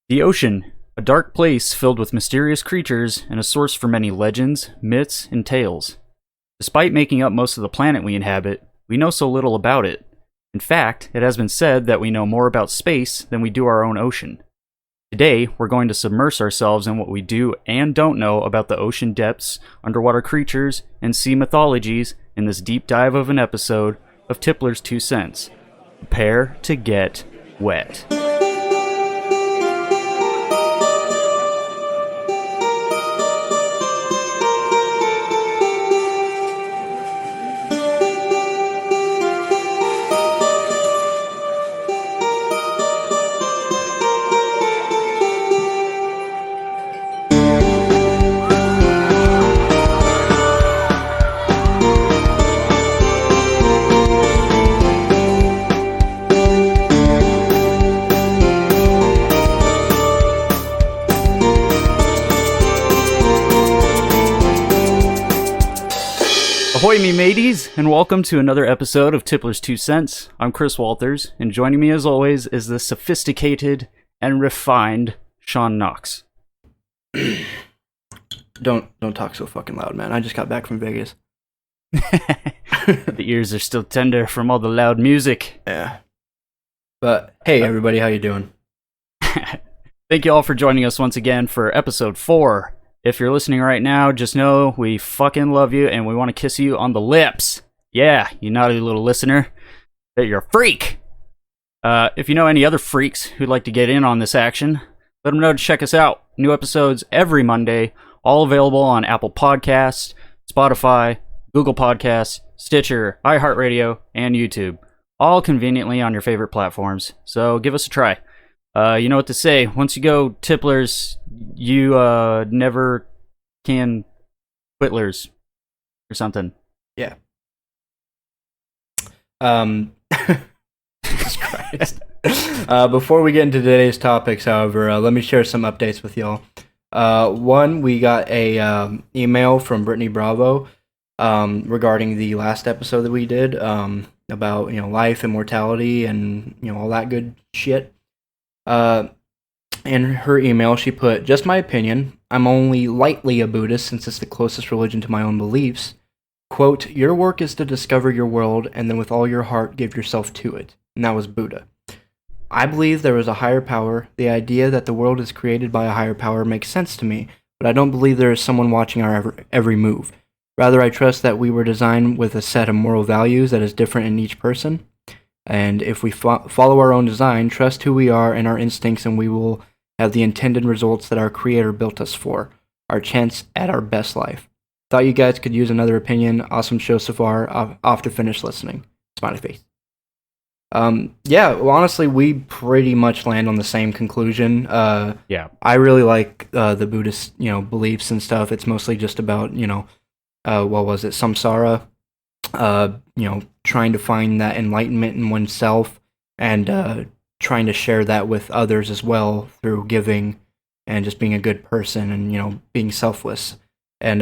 The ocean, a dark place filled with mysterious creatures and a source for many legends, myths, and tales. Despite making up most of the planet we inhabit, we know so little about it. In fact, it has been said that we know more about space than we do our own ocean. Today, we're going to submerse ourselves in what we do and don't know about the ocean depths, underwater creatures, and sea mythologies in this deep dive of an episode of Tipplers 2 Cents. Prepare to get wet. Ahoy me mateys, and welcome to another episode of Tipplers 2 Cents. I'm Chris Walters, and joining me as always is the sophisticated and refined Sean Knox. Don't talk so fucking loud, man. I just got back from Vegas. The ears are still tender from all the loud music. Yeah. But hey everybody, how you doing? Thank you all for joining us once again for episode 4. If you're listening right now, just know we fucking love you and we want to kiss you on the lips. Yeah, you naughty little listener. That you're a freak. If you know any other freaks who'd like to get in on this action, let them know to check us out. New episodes every Monday, all available on Apple Podcasts, Spotify, Google Podcasts, Stitcher, iHeartRadio, and YouTube. All conveniently on your favorite platforms, so give us a try. You know what to say. Once you go Tipplers, you never can quitlers or something. Yeah. Jesus Christ. Before we get into today's topics, however, let me share some updates with y'all. One, we got a email from Brittany Bravo regarding the last episode that we did about life, immortality, and all that good shit. In her email, she put, "Just my opinion. I'm only lightly a Buddhist since it's the closest religion to my own beliefs. Quote, your work is to discover your world and then with all your heart give yourself to it." And that was Buddha. "I believe there is a higher power. The idea that the world is created by a higher power makes sense to me, but I don't believe there is someone watching our every move. Rather, I trust that we were designed with a set of moral values that is different in each person. And if we follow our own design, trust who we are and our instincts, and we will have the intended results that our Creator built us for, our chance at our best life. Thought you guys could use another opinion. Awesome show so far. Off to finish listening. Smiley face." Yeah, well, honestly, we pretty much land on the same conclusion. Yeah. I really like the Buddhist, beliefs and stuff. It's mostly just about, what was it, samsara, trying to find that enlightenment in oneself and trying to share that with others as well through giving and just being a good person and, being selfless. And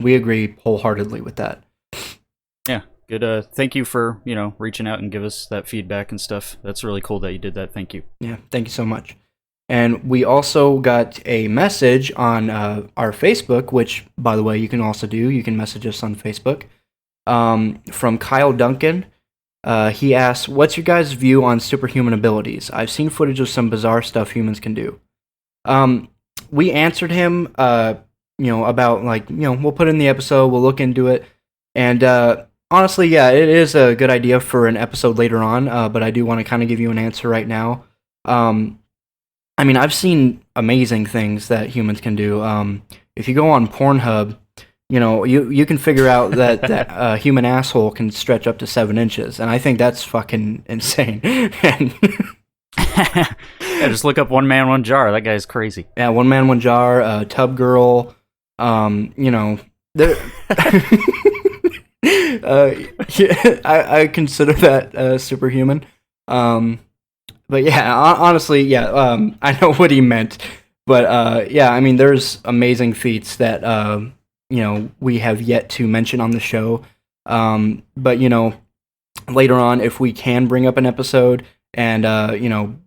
we agree wholeheartedly with that. Yeah, good. Thank you for, reaching out and give us that feedback and stuff. That's really cool that you did that. Thank you. Yeah, thank you so much. And we also got a message on our Facebook, which, by the way, you can also do. You can message us on Facebook. From Kyle Duncan. He asks, "What's your guys' view on superhuman abilities? I've seen footage of some bizarre stuff humans can do." We answered him, about we'll put in the episode, we'll look into it, and honestly, yeah, it is a good idea for an episode later on. But I do want to kind of give you an answer right now. I've seen amazing things that humans can do. If you go on Pornhub, you can figure out that human asshole can stretch up to 7 inches, and I think that's fucking insane. Yeah, just look up One Man, One Jar. That guy's crazy. Yeah, One Man, One Jar, Tub Girl, there. I consider that superhuman. But yeah, honestly, yeah, I know what he meant. But there's amazing feats that we have yet to mention on the show. But later on, if we can bring up an episode and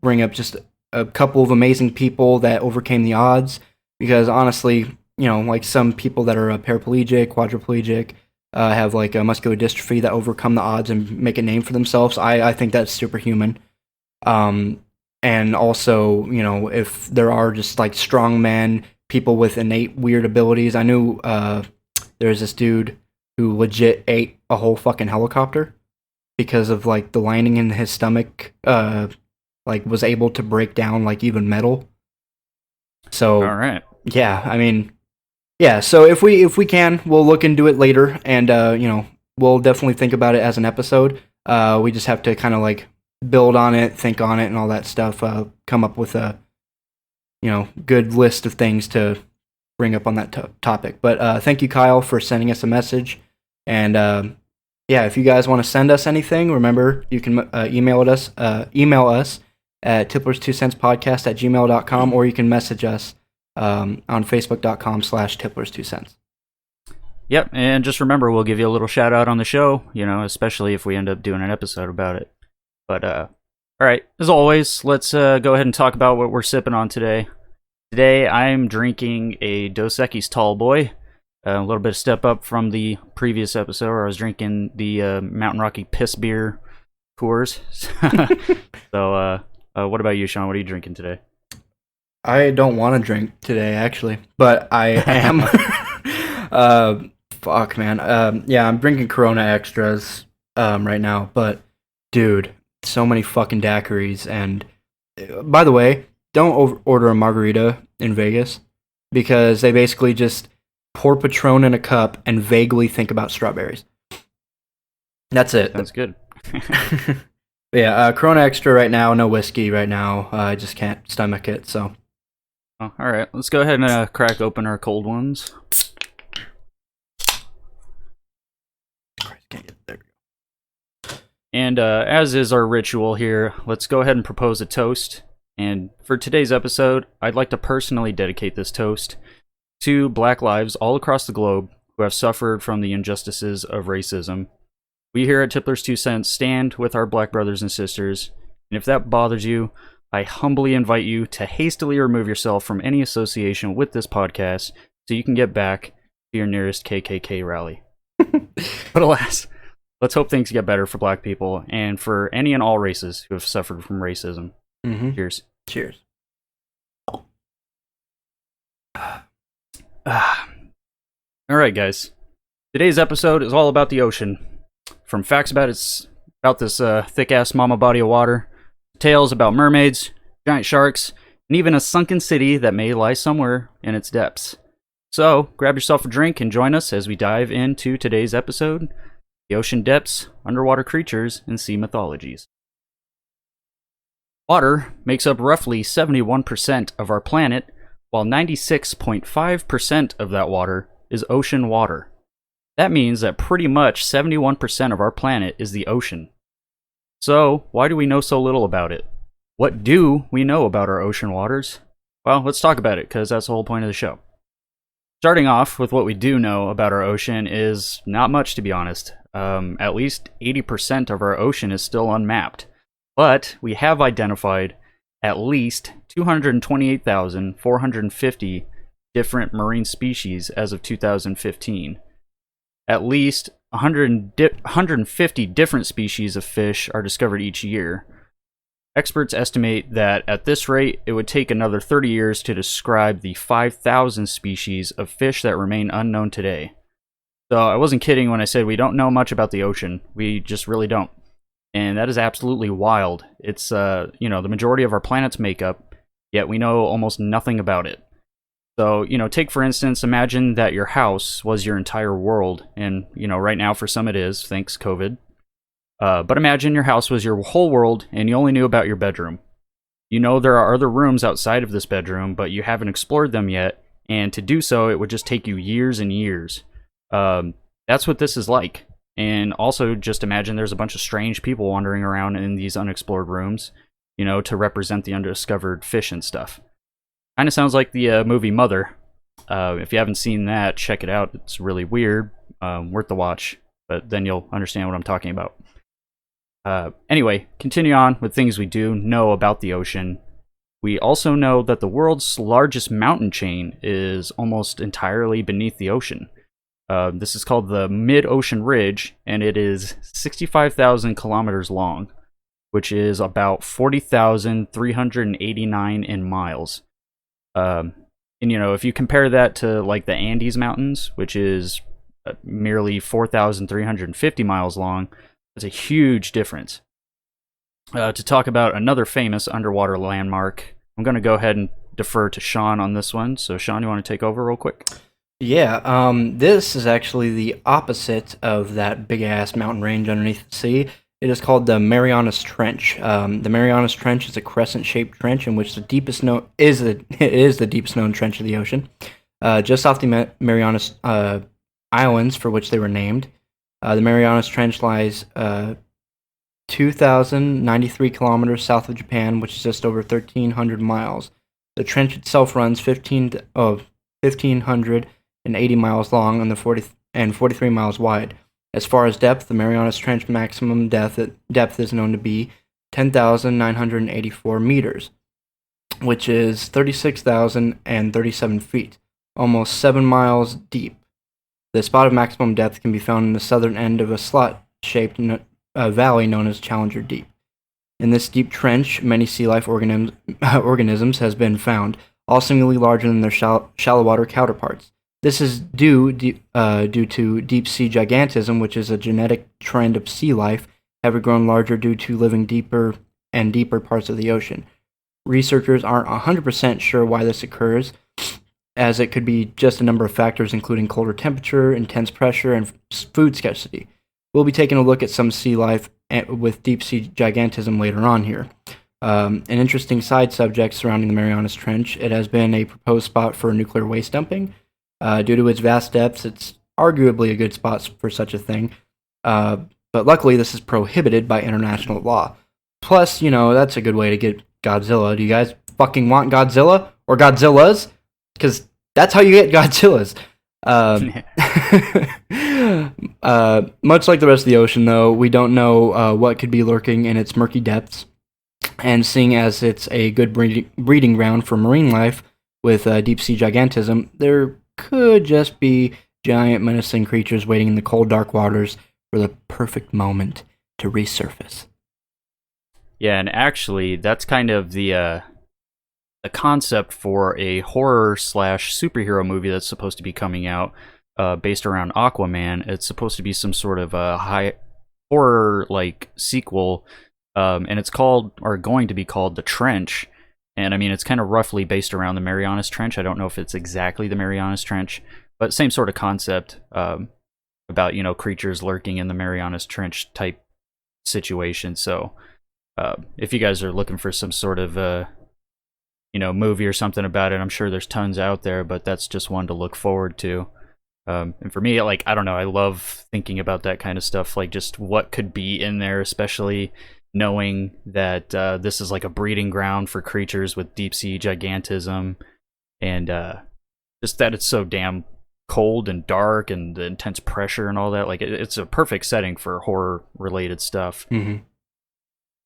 bring up just a couple of amazing people that overcame the odds. Because honestly, like some people that are paraplegic, quadriplegic, have like a muscular dystrophy that overcome the odds and make a name for themselves. I think that's superhuman. And also, if there are just like strong men, people with innate weird abilities. I knew there's this dude who legit ate a whole fucking helicopter because of like the lining in his stomach, like was able to break down like even metal. So, all right. Yeah, I mean, yeah. So if we can, we'll look into it later, and we'll definitely think about it as an episode. We just have to kind of like build on it, think on it, and all that stuff. Come up with a good list of things to bring up on that topic. But thank you, Kyle, for sending us a message. And yeah, if you guys want to send us anything, remember you can email us at tipplers2centspodcast@gmail.com, or you can message us on facebook.com/tipplers2cents. Yep, and just remember, we'll give you a little shout out on the show, especially if we end up doing an episode about it. But, all right, as always, let's go ahead and talk about what we're sipping on today. Today, I'm drinking a Dos Equis Tall Boy, a little bit of step up from the previous episode where I was drinking the Mountain Rocky Piss Beer Coors. So, what about you, Sean? What are you drinking today? I don't want to drink today, actually, but I am. Fuck, man. Yeah, I'm drinking Corona Extras right now, but dude, so many fucking daiquiris. And by the way, don't order a margarita in Vegas because they basically just pour Patron in a cup and vaguely think about strawberries. That's it. That's good. Yeah, Corona Extra right now, no whiskey right now. I just can't stomach it, so. Oh, all right, let's go ahead and crack open our cold ones. And as is our ritual here, let's go ahead and propose a toast. And for today's episode, I'd like to personally dedicate this toast to Black lives all across the globe who have suffered from the injustices of racism. We here at Tipplers 2 Cents stand with our Black brothers and sisters, and if that bothers you, I humbly invite you to hastily remove yourself from any association with this podcast so you can get back to your nearest KKK rally. But alas, let's hope things get better for Black people and for any and all races who have suffered from racism. Mm-hmm. Cheers. Cheers. Alright, guys. Today's episode is all about the ocean. From facts about this thick-ass mama body of water, tales about mermaids, giant sharks, and even a sunken city that may lie somewhere in its depths. So, grab yourself a drink and join us as we dive into today's episode, The Ocean Depths, Underwater Creatures, and Sea Mythologies. Water makes up roughly 71% of our planet, while 96.5% of that water is ocean water. That means that pretty much 71% of our planet is the ocean. So, why do we know so little about it? What do we know about our ocean waters? Well, let's talk about it, because that's the whole point of the show. Starting off with what we do know about our ocean is not much, to be honest. At least 80% of our ocean is still unmapped. But we have identified at least 228,450 different marine species as of 2015. At least 150 different species of fish are discovered each year. Experts estimate that at this rate, it would take another 30 years to describe the 5,000 species of fish that remain unknown today. So I wasn't kidding when I said we don't know much about the ocean. We just really don't. And that is absolutely wild. It's, the majority of our planet's makeup, yet we know almost nothing about it. So, take for instance, imagine that your house was your entire world, and, right now for some it is, thanks COVID. But imagine your house was your whole world, and you only knew about your bedroom. There are other rooms outside of this bedroom, but you haven't explored them yet, and to do so, it would just take you years and years. That's what this is like. And also, just imagine there's a bunch of strange people wandering around in these unexplored rooms, to represent the undiscovered fish and stuff. Kind of sounds like the movie Mother. If you haven't seen that, check it out. It's really weird, worth the watch, but then you'll understand what I'm talking about. Anyway, continue on with things we do know about the ocean. We also know that the world's largest mountain chain is almost entirely beneath the ocean. This is called the Mid-Ocean Ridge, and it is 65,000 kilometers long, which is about 40,389 in miles. And if you compare that to like the Andes Mountains, which is merely 4,350 miles long, that's a huge difference. To talk about another famous underwater landmark, I'm going to go ahead and defer to Sean on this one. So, Sean, you want to take over real quick? Yeah, this is actually the opposite of that big-ass mountain range underneath the sea. It is called the Marianas Trench. The Marianas Trench is a crescent-shaped trench in which the deepest it is the deepest known trench of the ocean. Just off the Marianas Islands, for which they were named. The Marianas Trench lies 2,093 kilometers south of Japan, which is just over 1,300 miles. The trench itself runs 1,580 miles long and 43 miles wide. As far as depth, the Marianas Trench maximum depth is known to be 10,984 meters, which is 36,037 feet, almost 7 miles deep. The spot of maximum depth can be found in the southern end of a slot-shaped valley known as Challenger Deep. In this deep trench, many sea life organisms has been found, all seemingly larger than their shallow water counterparts. This is due to deep sea gigantism, which is a genetic trend of sea life having grown larger due to living deeper and deeper parts of the ocean. Researchers aren't 100% sure why this occurs, as it could be just a number of factors including colder temperature, intense pressure, and food scarcity. We'll be taking a look at some sea life with deep sea gigantism later on here. An interesting side subject surrounding the Marianas Trench, it has been a proposed spot for nuclear waste dumping. Due to its vast depths, it's arguably a good spot for such a thing. But luckily, this is prohibited by international law. Plus, that's a good way to get Godzilla. Do you guys fucking want Godzilla? Or Godzillas? Because that's how you get Godzillas. Much like the rest of the ocean, though, we don't know what could be lurking in its murky depths. And seeing as it's a good breeding ground for marine life with deep sea gigantism, there could just be giant menacing creatures waiting in the cold, dark waters for the perfect moment to resurface. Yeah, and actually, that's kind of the concept for a horror/superhero movie that's supposed to be coming out, based around Aquaman. It's supposed to be some sort of a high horror like sequel, and it's called, or going to be called, The Trench. And I mean, it's kind of roughly based around the Marianas Trench. I don't know if it's exactly the Marianas Trench, but same sort of concept, about, creatures lurking in the Marianas Trench type situation. So if you guys are looking for some sort of movie or something about it, I'm sure there's tons out there, but that's just one to look forward to. And for me, like, I don't know, I love thinking about that kind of stuff, like just what could be in there, especially knowing that this is like a breeding ground for creatures with deep sea gigantism, and just that it's so damn cold and dark and the intense pressure and all that. Like, it's a perfect setting for horror related stuff. Mm-hmm.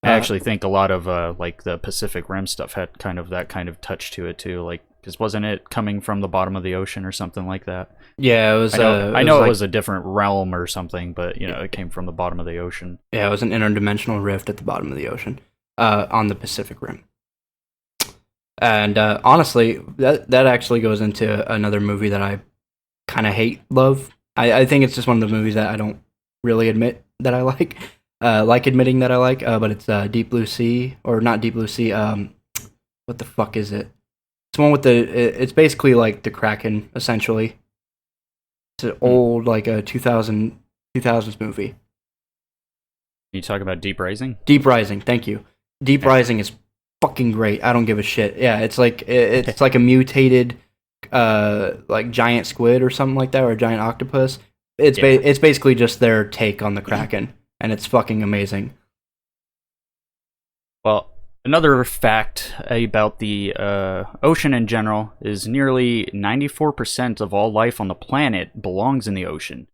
I actually think a lot of like the Pacific Rim stuff had kind of that kind of touch to it too, like, because wasn't it coming from the bottom of the ocean or something like that? Yeah, it was. I know it was a different realm or something, but it came from the bottom of the ocean. Yeah, it was an interdimensional rift at the bottom of the ocean, on the Pacific Rim. And honestly, that actually goes into another movie that I kind of love. I think it's just one of the movies that I don't really admit that I like. Admitting that I like, but it's Deep Blue Sea, or not Deep Blue Sea. What the fuck is it? It's one with it's basically like the Kraken, essentially. It's an old, like a 2000s movie. You talk about Deep Rising? Deep Rising, thank you. Deep Rising is fucking great. I don't give a shit. Yeah, it's like it's like a mutated, like giant squid or something like that, or a giant octopus. It's basically just their take on the Kraken, and it's fucking amazing. Well, another fact about the ocean in general is nearly 94% of all life on the planet belongs in the ocean.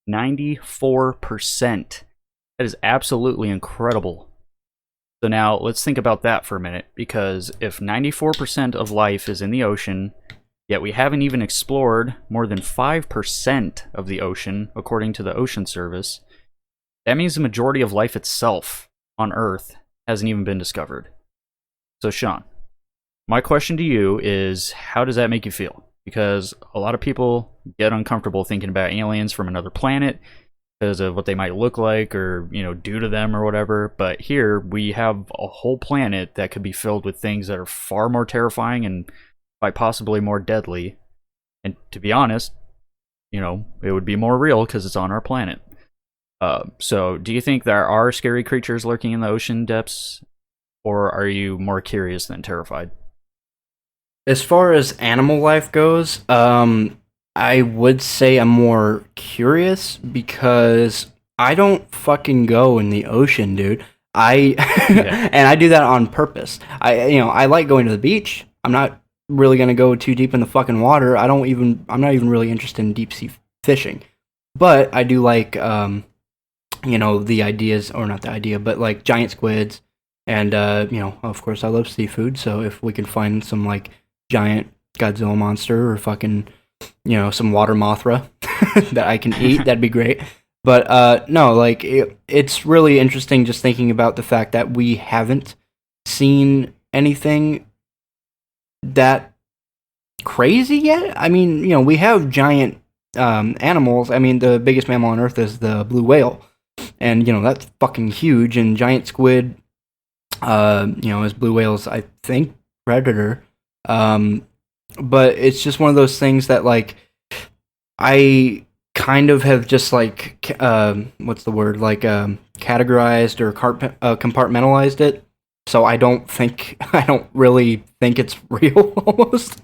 94%. That is absolutely incredible. So now let's think about that for a minute, because if 94% of life is in the ocean, yet we haven't even explored more than 5% of the ocean, according to the Ocean Service, that means the majority of life itself on Earth hasn't even been discovered. So Sean, my question to you is, how does that make you feel? Because a lot of people get uncomfortable thinking about aliens from another planet because of what they might look like or, do to them or whatever. But here we have a whole planet that could be filled with things that are far more terrifying and quite possibly more deadly. And to be honest, it would be more real because it's on our planet. So do you think there are scary creatures lurking in the ocean depths, or are you more curious than terrified? As far as animal life goes, I would say I'm more curious because I don't fucking go in the ocean, dude. Yeah. And I do that on purpose. I like going to the beach. I'm not really gonna go too deep in the fucking water. I'm not even really interested in deep sea fishing. But I do like, the ideas, or not the idea, but like giant squids. And, of course I love seafood. So if we can find some like giant Godzilla monster or fucking, some water mothra that I can eat, that'd be great. But no, like it's really interesting just thinking about the fact that we haven't seen anything that crazy yet. I mean, we have giant animals. I mean, the biggest mammal on Earth is the blue whale, and that's fucking huge. And giant squid, is blue whales, I think, predator. But it's just one of those things that like I kind of have just like what's the word, like categorized or compartmentalized it. So I don't really think it's real almost.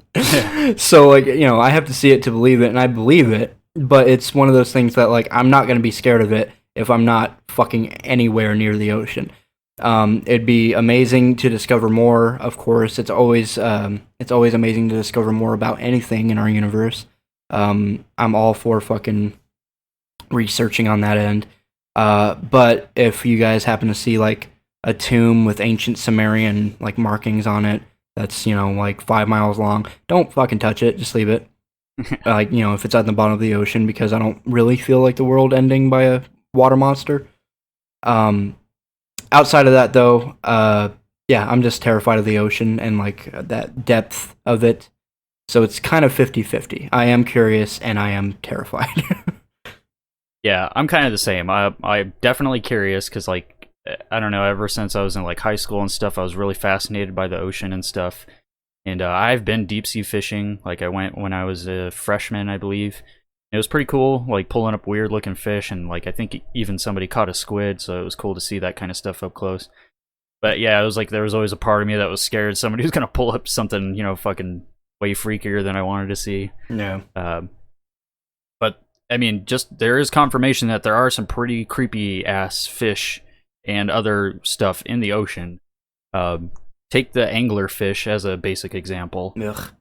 So like, I have to see it to believe it, and I believe it, but it's one of those things that like I'm not going to be scared of it if I'm not fucking anywhere near the ocean. It'd be amazing to discover more. Of course, it's always amazing to discover more about anything in our universe. I'm all for fucking researching on that end. But if you guys happen to see like a tomb with ancient Sumerian like markings on it, that's like 5 miles long, don't fucking touch it. Just leave it. Like if it's at the bottom of the ocean, because I don't really feel like the world ending by a water monster. Outside of that, though, yeah, I'm just terrified of the ocean and, like, that depth of it. So it's kind of 50-50. I am curious, and I am terrified. Yeah, I'm kind of the same. I'm definitely curious, because, like, I don't know, ever since I was in, like, high school and stuff, I was really fascinated by the ocean and stuff. And I've been deep-sea fishing. Like, I went when I was a freshman, I believe. It was pretty cool, like pulling up weird looking fish, and like I think even somebody caught a squid, so it was cool to see that kind of stuff up close. But yeah, it was like there was always a part of me that was scared somebody was gonna pull up something, fucking way freakier than I wanted to see. Yeah. But I mean, just there is confirmation that there are some pretty creepy ass fish and other stuff in the ocean. Take the anglerfish as a basic example. Ugh.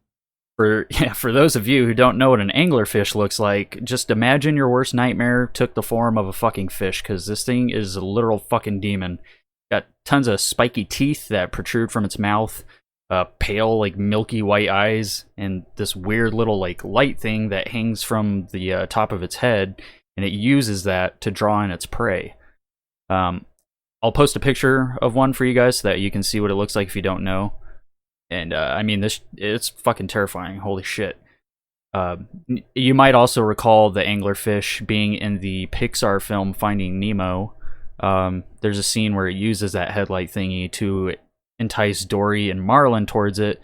For those of you who don't know what an anglerfish looks like, just imagine your worst nightmare took the form of a fucking fish, because this thing is a literal fucking demon. Got tons of spiky teeth that protrude from its mouth, pale, like milky white eyes, and this weird little like light thing that hangs from the top of its head, and it uses that to draw in its prey. I'll post a picture of one for you guys so that you can see what it looks like if you don't know. And I mean, it's fucking terrifying. Holy shit. You might also recall the anglerfish being in the Pixar film Finding Nemo. There's a scene where it uses that headlight thingy to entice Dory and Marlin towards it,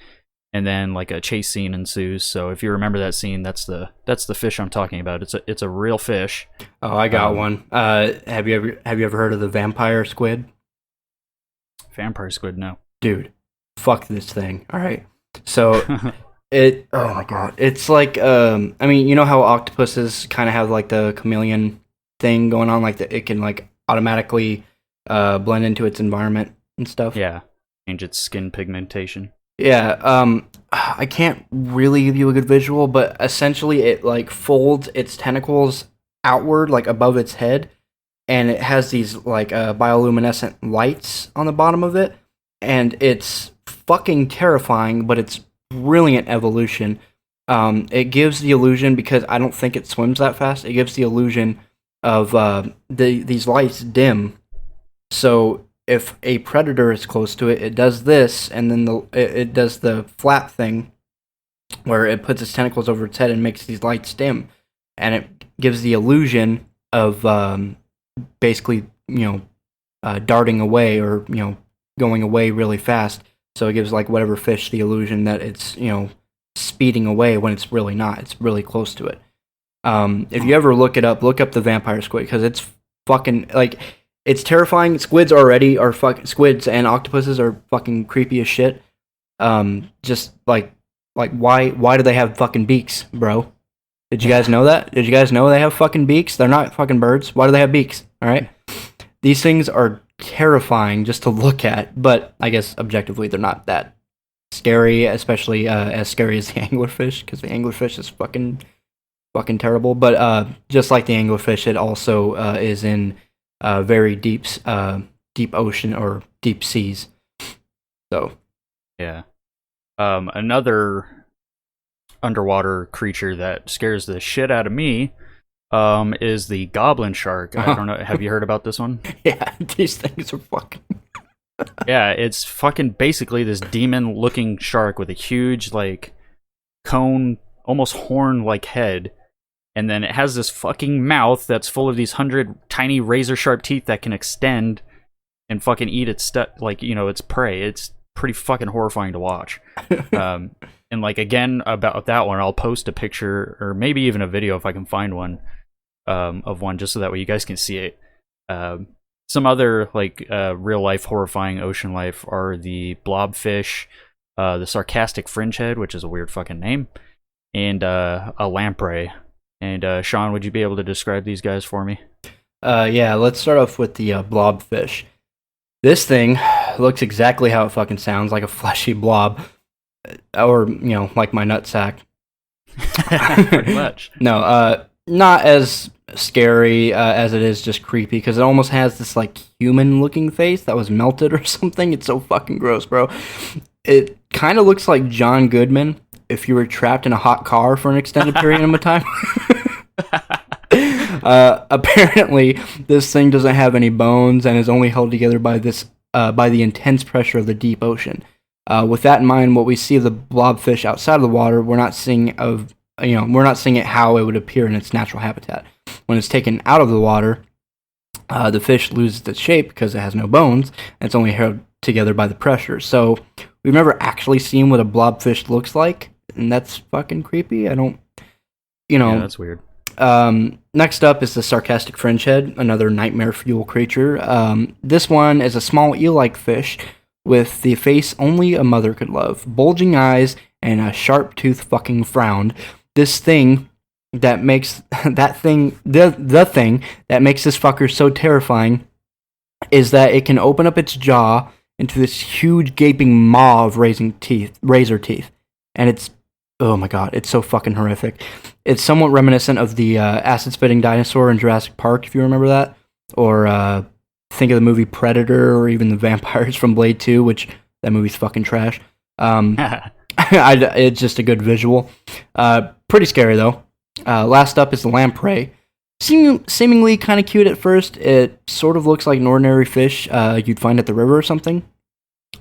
and then like a chase scene ensues. So if you remember that scene, that's the fish I'm talking about. It's a real fish. Oh, I got one. Have you ever heard of the vampire squid? Vampire squid, no. Dude, fuck this thing. All right. So oh my god. It's like I mean, you know how octopuses kind of have like the chameleon thing going on, like it can like automatically blend into its environment and stuff. Yeah. Change its skin pigmentation. Yeah, I can't really give you a good visual, but essentially it like folds its tentacles outward, like above its head, and it has these like bioluminescent lights on the bottom of it, and it's fucking terrifying, but it's brilliant evolution. It gives the illusion, because I don't think it swims that fast, it gives the illusion of these lights dim. So if a predator is close to it, it does this, and then it does the flap thing where it puts its tentacles over its head and makes these lights dim, and it gives the illusion of basically, darting away, or going away really fast. So it gives like whatever fish the illusion that it's speeding away when it's really not. It's really close to it. If you ever look up the vampire squid, because it's fucking like, it's terrifying. Squids and octopuses are fucking creepy as shit. Just like why do they have fucking beaks, bro? Did you guys know that? Did you guys know they have fucking beaks? They're not fucking birds. Why do they have beaks? All right. These things are terrifying just to look at, but I guess objectively they're not that scary, especially as scary as the anglerfish, because the anglerfish is fucking terrible. But just like the anglerfish, it also is in very deep ocean or deep seas. So yeah. Another underwater creature that scares the shit out of me is the goblin shark. I don't know. Have you heard about this one? Yeah, these things are fucking... Yeah, it's fucking basically this demon-looking shark with a huge, like, cone, almost horn-like head. And then it has this fucking mouth that's full of these 100 tiny razor-sharp teeth that can extend and fucking eat its its prey. It's pretty fucking horrifying to watch. And like, again, about that one, I'll post a picture or maybe even a video if I can find one of one, just so that way you guys can see it. Some other like real life horrifying ocean life are the blobfish, the sarcastic fringehead, which is a weird fucking name, and a lamprey. And Sean, would you be able to describe these guys for me? Yeah, let's start off with the blobfish. This thing looks exactly how it fucking sounds, like a fleshy blob. Or, like my nutsack. Pretty much. No, not as scary as it is just creepy, because it almost has this, like, human-looking face that was melted or something. It's so fucking gross, bro. It kind of looks like John Goodman if you were trapped in a hot car for an extended period of time. Apparently, this thing doesn't have any bones and is only held together by the intense pressure of the deep ocean. With that in mind, what we see of the blobfish outside of the water, we're not seeing it how it would appear in its natural habitat. When it's taken out of the water, the fish loses its shape because it has no bones, and it's only held together by the pressure. So we've never actually seen what a blobfish looks like, and that's fucking creepy. Yeah, that's weird. Next up is the sarcastic fringehead, another nightmare fuel creature. This one is a small eel-like fish with the face only a mother could love, bulging eyes, and a sharp-toothed fucking frown. This thing that makes the thing that makes this fucker so terrifying is that it can open up its jaw into this huge gaping maw of razor teeth, and it's, oh my god, it's so fucking horrific. It's somewhat reminiscent of the acid-spitting dinosaur in Jurassic Park, if you remember that, or think of the movie Predator, or even the vampires from Blade 2, which that movie's fucking trash. It's just a good visual. Pretty scary, though. Last up is the lamprey. Seemingly kind of cute at first. It sort of looks like an ordinary fish you'd find at the river or something.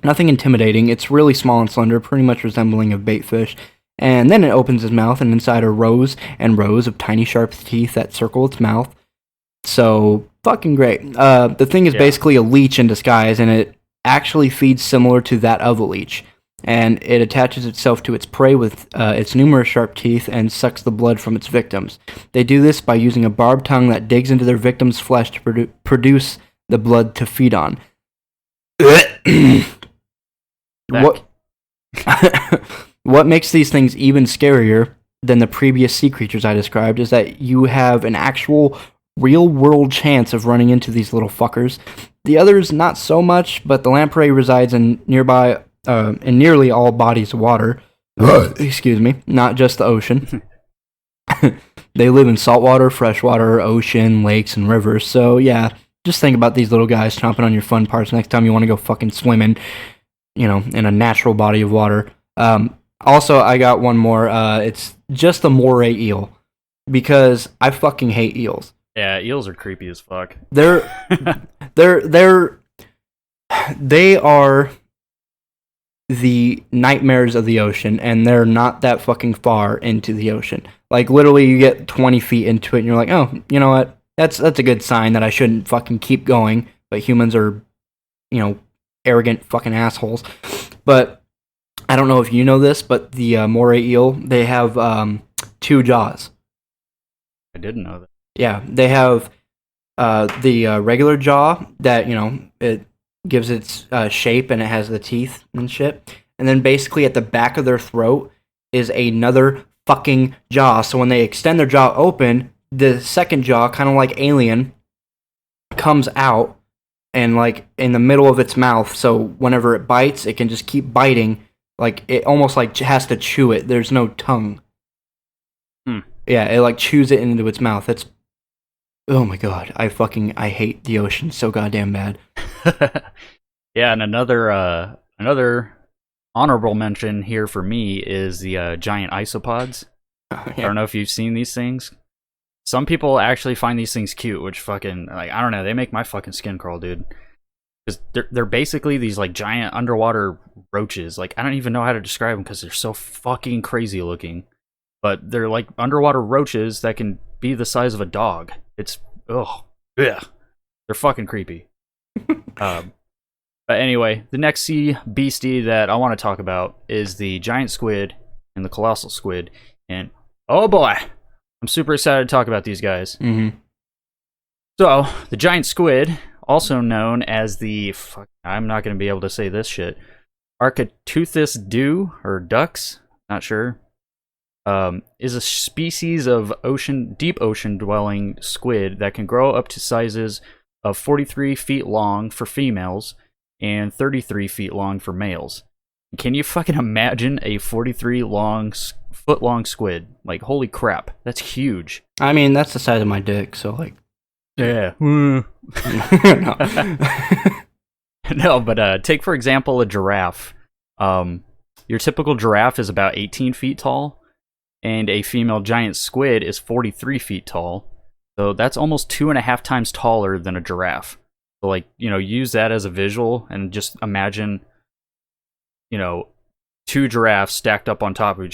Nothing intimidating. It's really small and slender, pretty much resembling a bait fish. And then it opens its mouth, and inside are rows and rows of tiny sharp teeth that circle its mouth. So, fucking great. The thing is basically a leech in disguise, and it actually feeds similar to that of a leech. And it attaches itself to its prey with its numerous sharp teeth and sucks the blood from its victims. They do this by using a barbed tongue that digs into their victim's flesh to produce the blood to feed on. What makes these things even scarier than the previous sea creatures I described is that you have an actual real-world chance of running into these little fuckers. The others, not so much, but the lamprey resides in nearly all bodies of water. Excuse me, not just the ocean. They live in saltwater, freshwater, ocean, lakes, and rivers. So yeah, just think about these little guys chomping on your fun parts next time you want to go fucking swimming, in a natural body of water. Also, I got one more. It's just the moray eel, because I fucking hate eels. Yeah, eels are creepy as fuck. They are the nightmares of the ocean, and they're not that fucking far into the ocean. Like, literally, you get 20 feet into it, and you're like, oh, you know what? That's a good sign that I shouldn't fucking keep going. But humans are, arrogant fucking assholes. But I don't know if you know this, but the moray eel, they have 2 jaws. I didn't know that. Yeah, they have the regular jaw that, it gives its shape and it has the teeth and shit. And then basically at the back of their throat is another fucking jaw. So when they extend their jaw open, the second jaw, kind of like Alien, comes out and like in the middle of its mouth. So whenever it bites, it can just keep biting. Like it almost like has to chew it. There's no tongue. Yeah, it like chews it into its mouth. That's, oh my god, I hate the ocean so goddamn bad. Yeah, and another honorable mention here for me is the giant isopods. Yeah. I don't know if you've seen these things. Some people actually find these things cute, which fucking, like, I don't know, they make my fucking skin crawl, dude. Because they're basically these like giant underwater roaches. Like, I don't even know how to describe them because they're so fucking crazy looking. But they're like underwater roaches that can be the size of a dog. It's, yeah, they're fucking creepy. But anyway, the next sea beastie that I want to talk about is the giant squid and the colossal squid. And oh boy, I'm super excited to talk about these guys. Mm-hmm. So, the giant squid, also known as I'm not going to be able to say this shit, Architeuthis dew, or ducks, not sure, is a species of deep ocean dwelling squid that can grow up to sizes of 43 feet long for females and 33 feet long for males. Can you fucking imagine a 43 foot long squid? Like, holy crap, that's huge. I mean, that's the size of my dick, so like, yeah. No. No, but take for example a giraffe. Your typical giraffe is about 18 feet tall, and a female giant squid is 43 feet tall. So that's almost 2.5 times taller than a giraffe. So, like, use that as a visual and just imagine, 2 giraffes stacked up on top of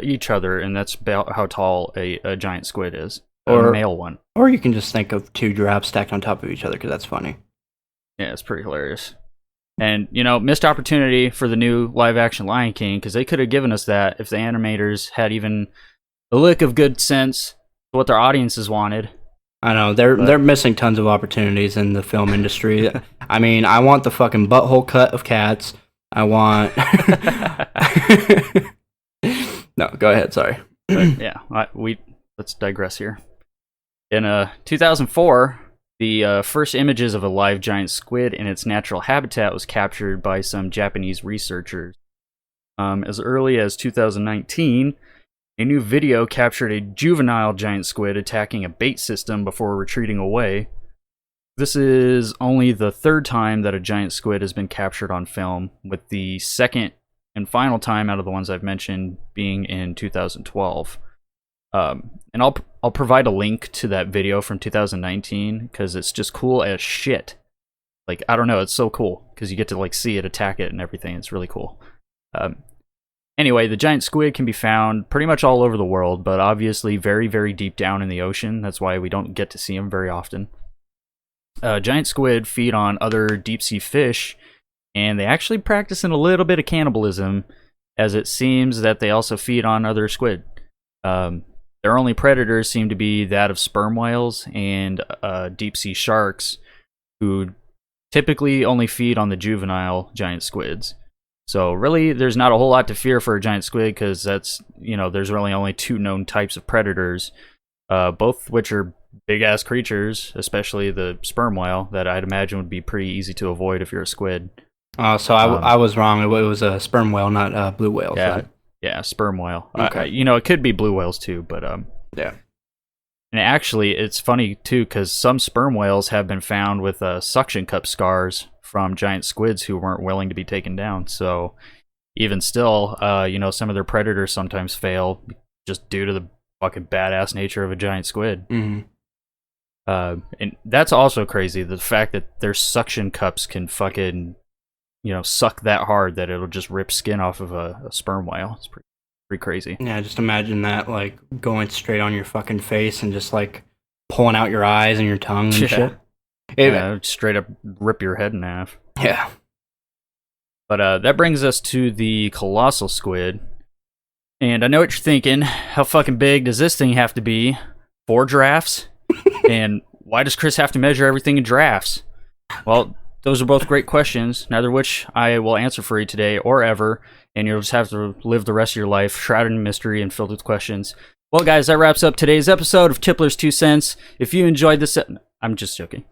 each other, and that's about how tall a giant squid is. Or a male one. Or you can just think of 2 giraffes stacked on top of each other, because that's funny. Yeah, it's pretty hilarious. And, missed opportunity for the new live-action Lion King, because they could have given us that if the animators had even a lick of good sense to what their audiences wanted. I know, they're missing tons of opportunities in the film industry. I mean, I want the fucking butthole cut of cats. I want... No, go ahead, sorry. But, yeah, let's digress here. In 2004... the first images of a live giant squid in its natural habitat was captured by some Japanese researchers. As early as 2019, a new video captured a juvenile giant squid attacking a bait system before retreating away. This is only the 3rd time that a giant squid has been captured on film, with the second and final time out of the ones I've mentioned being in 2012. And I'll provide a link to that video from 2019 because it's just cool as shit. Like, I don't know, it's so cool because you get to like see it attack it and everything. It's really cool. Anyway, the giant squid can be found pretty much all over the world, but obviously very, very deep down in the ocean. That's why we don't get to see them very often. Giant squid feed on other deep sea fish, and they actually practice in a little bit of cannibalism, as it seems that they also feed on other squid. Their only predators seem to be that of sperm whales and deep sea sharks, who typically only feed on the juvenile giant squids. So really, there's not a whole lot to fear for a giant squid because there's really only 2 known types of predators, both which are big-ass creatures, especially the sperm whale, that I'd imagine would be pretty easy to avoid if you're a squid. So I was wrong. It was a sperm whale, not blue whale. Yeah. So. Yeah, sperm whale. Okay. It could be blue whales too, but yeah. And actually, it's funny too, because some sperm whales have been found with suction cup scars from giant squids who weren't willing to be taken down. So even still, some of their predators sometimes fail just due to the fucking badass nature of a giant squid. Mm-hmm. And that's also crazy. The fact that their suction cups can fucking, suck that hard that it'll just rip skin off of a sperm whale. It's pretty crazy. Yeah, just imagine that, like, going straight on your fucking face and just, like, pulling out your eyes and your tongue and shit. Straight up rip your head in half. Yeah. But that brings us to the colossal squid. And I know what you're thinking. How fucking big does this thing have to be? 4 giraffes? And why does Chris have to measure everything in giraffes? Well, those are both great questions, neither of which I will answer for you today or ever, and you'll just have to live the rest of your life shrouded in mystery and filled with questions. Well, guys, that wraps up today's episode of Tipplers 2 Cents. If you enjoyed this... I'm just joking.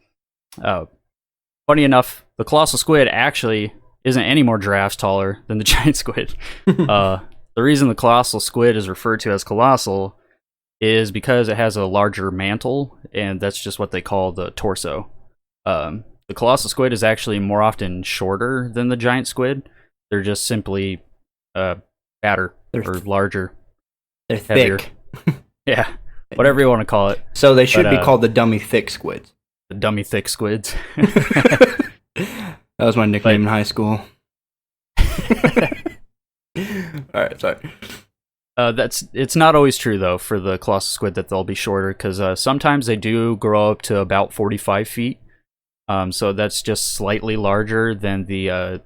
Funny enough, the colossal squid actually isn't any more giraffes taller than the giant squid. The reason the colossal squid is referred to as colossal is because it has a larger mantle, and that's just what they call the torso. The colossal squid is actually more often shorter than the giant squid. They're just simply fatter or larger. They're heavier. thick. Yeah, whatever you want to call it. So they should be called the dummy thick squids. The dummy thick squids. That was my nickname in high school. Alright, sorry. It's not always true, though, for the colossal squid that they'll be shorter, because sometimes they do grow up to about 45 feet. So that's just slightly larger than the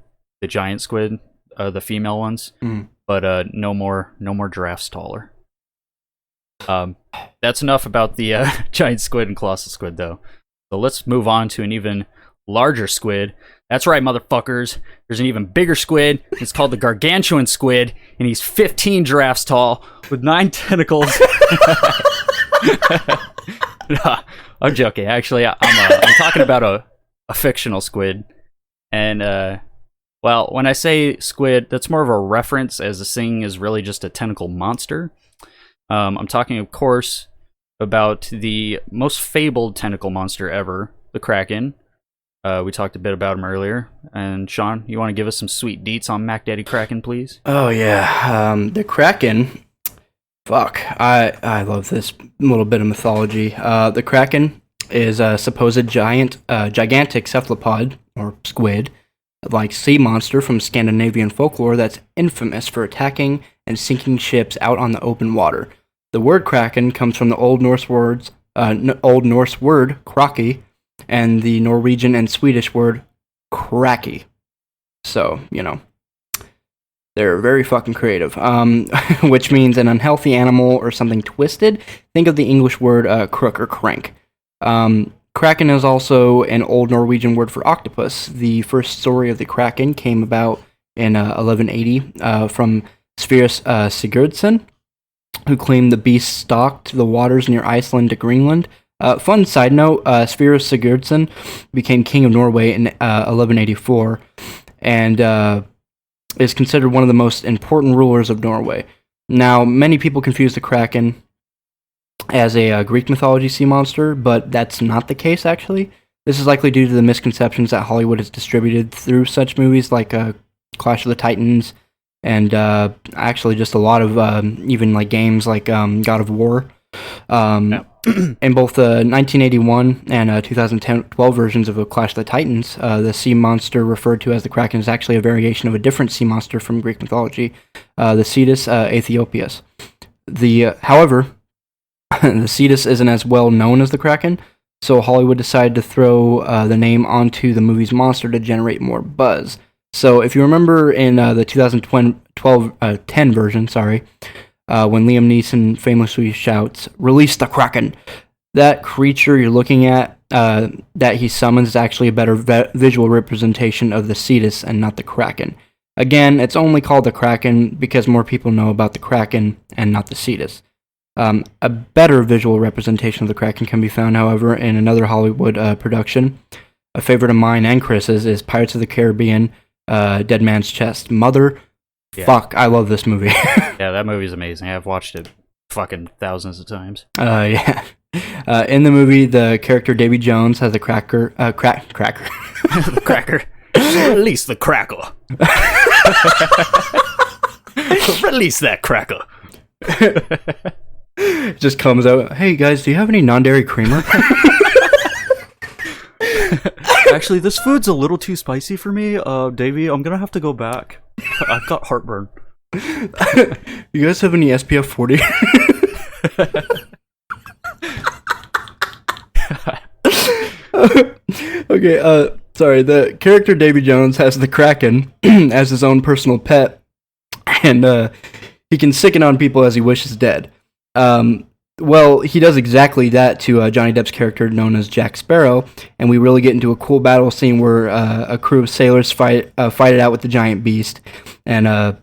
giant squid, the female ones, but no more giraffes taller. That's enough about the giant squid and colossal squid, though. So let's move on to an even larger squid. That's right, motherfuckers. There's an even bigger squid. It's called the gargantuan squid, and he's 15 giraffes tall with 9 tentacles. No, I'm joking. Actually, I'm talking about a fictional squid. And, well, when I say squid, that's more of a reference, as this thing is really just a tentacle monster. I'm talking, of course, about the most fabled tentacle monster ever, the Kraken. We talked a bit about him earlier. And Sean, you want to give us some sweet deets on Mac Daddy Kraken, please? Oh, yeah. The Kraken... Fuck. I love this little bit of mythology. The Kraken is a supposed gigantic cephalopod, or squid, like sea monster from Scandinavian folklore that's infamous for attacking and sinking ships out on the open water. The word Kraken comes from the Old Norse word kraki, and the Norwegian and Swedish word kraki. So, they're very fucking creative, which means an unhealthy animal or something twisted. Think of the English word crook or crank. Kraken is also an old Norwegian word for octopus. The first story of the Kraken came about in 1180 from Sverre Sigurdsson, who claimed the beast stalked the waters near Iceland to Greenland. Fun side note, Sverre Sigurdsson became king of Norway in 1184, and is considered one of the most important rulers of Norway. Now, many people confuse the Kraken as a Greek mythology sea monster, but that's not the case, actually. This is likely due to the misconceptions that Hollywood has distributed through such movies like Clash of the Titans, and actually just a lot of even like games like God of War. In both the 1981 and 2012 versions of Clash of the Titans, the sea monster referred to as the Kraken is actually a variation of a different sea monster from Greek mythology, the Cetus aethiopius. However, the Cetus isn't as well known as the Kraken, so Hollywood decided to throw the name onto the movie's monster to generate more buzz. So if you remember in the 2010 version, when Liam Neeson famously shouts, "Release the Kraken!" That creature you're looking at that he summons is actually a better visual representation of the Cetus and not the Kraken. Again, it's only called the Kraken because more people know about the Kraken and not the Cetus. A better visual representation of the Kraken can be found, however, in another Hollywood production. A favorite of mine and Chris's is Pirates of the Caribbean, Dead Man's Chest. Fuck, I love this movie. Yeah, that movie's amazing. I've watched it fucking thousands of times. Yeah. In the movie, the character Davy Jones has a cracker. Cracker. The cracker. Release the crackle. Release that crackle. Just comes out. Hey guys, do you have any non-dairy creamer? Actually, this food's a little too spicy for me. Davey, I'm gonna have to go back. I've got heartburn. You guys have any SPF 40? Okay, sorry. The character Davy Jones has the Kraken as his own personal pet, and he can sicken on people as he wishes dead. Well, he does exactly that to Johnny Depp's character known as Jack Sparrow, and we really get into a cool battle scene where a crew of sailors fight it out with the giant beast, and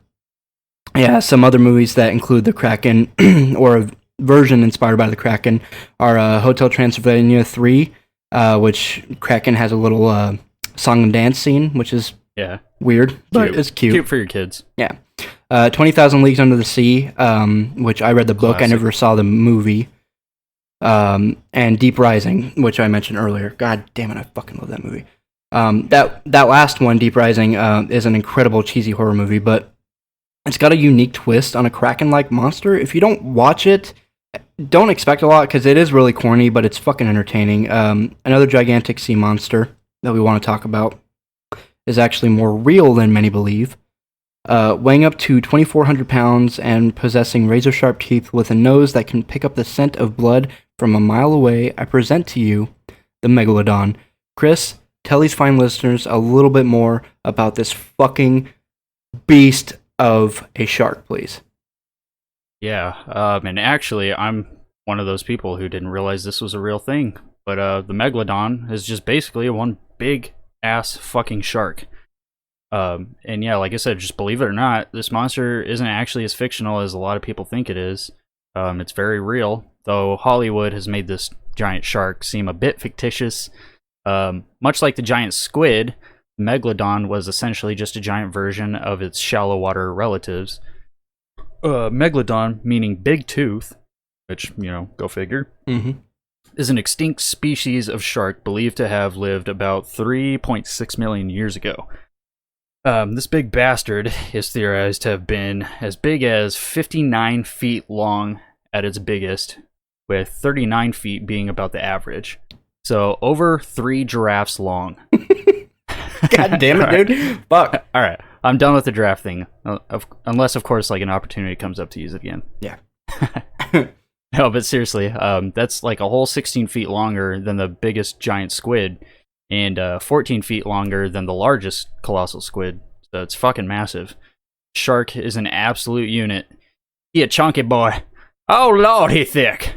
some other movies that include the Kraken or a version inspired by the Kraken are Hotel Transylvania 3, which Kraken has a little song and dance scene, which is weird, but it's cute. Cute for your kids. Yeah. 20,000 Leagues Under the Sea, which I read the book. Classic. I never saw the movie. And Deep Rising, which I mentioned earlier. God damn it, I fucking love that movie. That last one, Deep Rising, is an incredible cheesy horror movie, but it's got a unique twist on a Kraken-like monster. If you don't watch it, don't expect a lot, because it is really corny, but it's fucking entertaining. Another gigantic sea monster that we want to talk about is actually more real than many believe. Weighing up to 2,400 pounds and possessing razor-sharp teeth with a nose that can pick up the scent of blood from a mile away, I present to you the Megalodon. Chris, tell these fine listeners a little bit more about this fucking beast of a shark, please. Yeah, and actually, I'm one of those people who didn't realize this was a real thing. But the Megalodon is just basically one big-ass fucking shark. And yeah, like I said, just believe it or not, this monster isn't actually as fictional as a lot of people think it is. It's very real, though Hollywood has made this giant shark seem a bit fictitious. Much like the giant squid, Megalodon was essentially just a giant version of its shallow water relatives. Megalodon, meaning big tooth, which, go figure, is an extinct species of shark believed to have lived about 3.6 million years ago. This big bastard is theorized to have been as big as 59 feet long at its biggest, with 39 feet being about the average. So over 3 giraffes long. God damn it, dude. Fuck. All right, I'm done with the giraffe thing. Unless, of course, like an opportunity comes up to use it again. Yeah. No, but seriously, that's like a whole 16 feet longer than the biggest giant squid, and 14 feet longer than the largest colossal squid. So it's fucking massive. Shark is an absolute unit. He a chunky boy. Oh lord, he thick.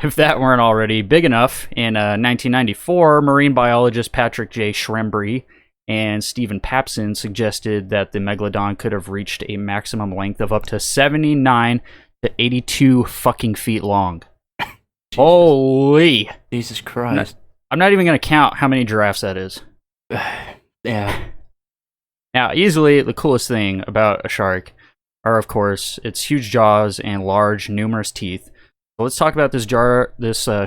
If that weren't already big enough, in 1994, marine biologist Patrick J. Schrembry and Stephen Papson suggested that the Megalodon could have reached a maximum length of up to 79 to 82 fucking feet long. Holy! Jesus Christ. I'm not even going to count how many giraffes that is. Yeah. Now, easily the coolest thing about a shark are, of course, its huge jaws and large, numerous teeth. So let's talk about this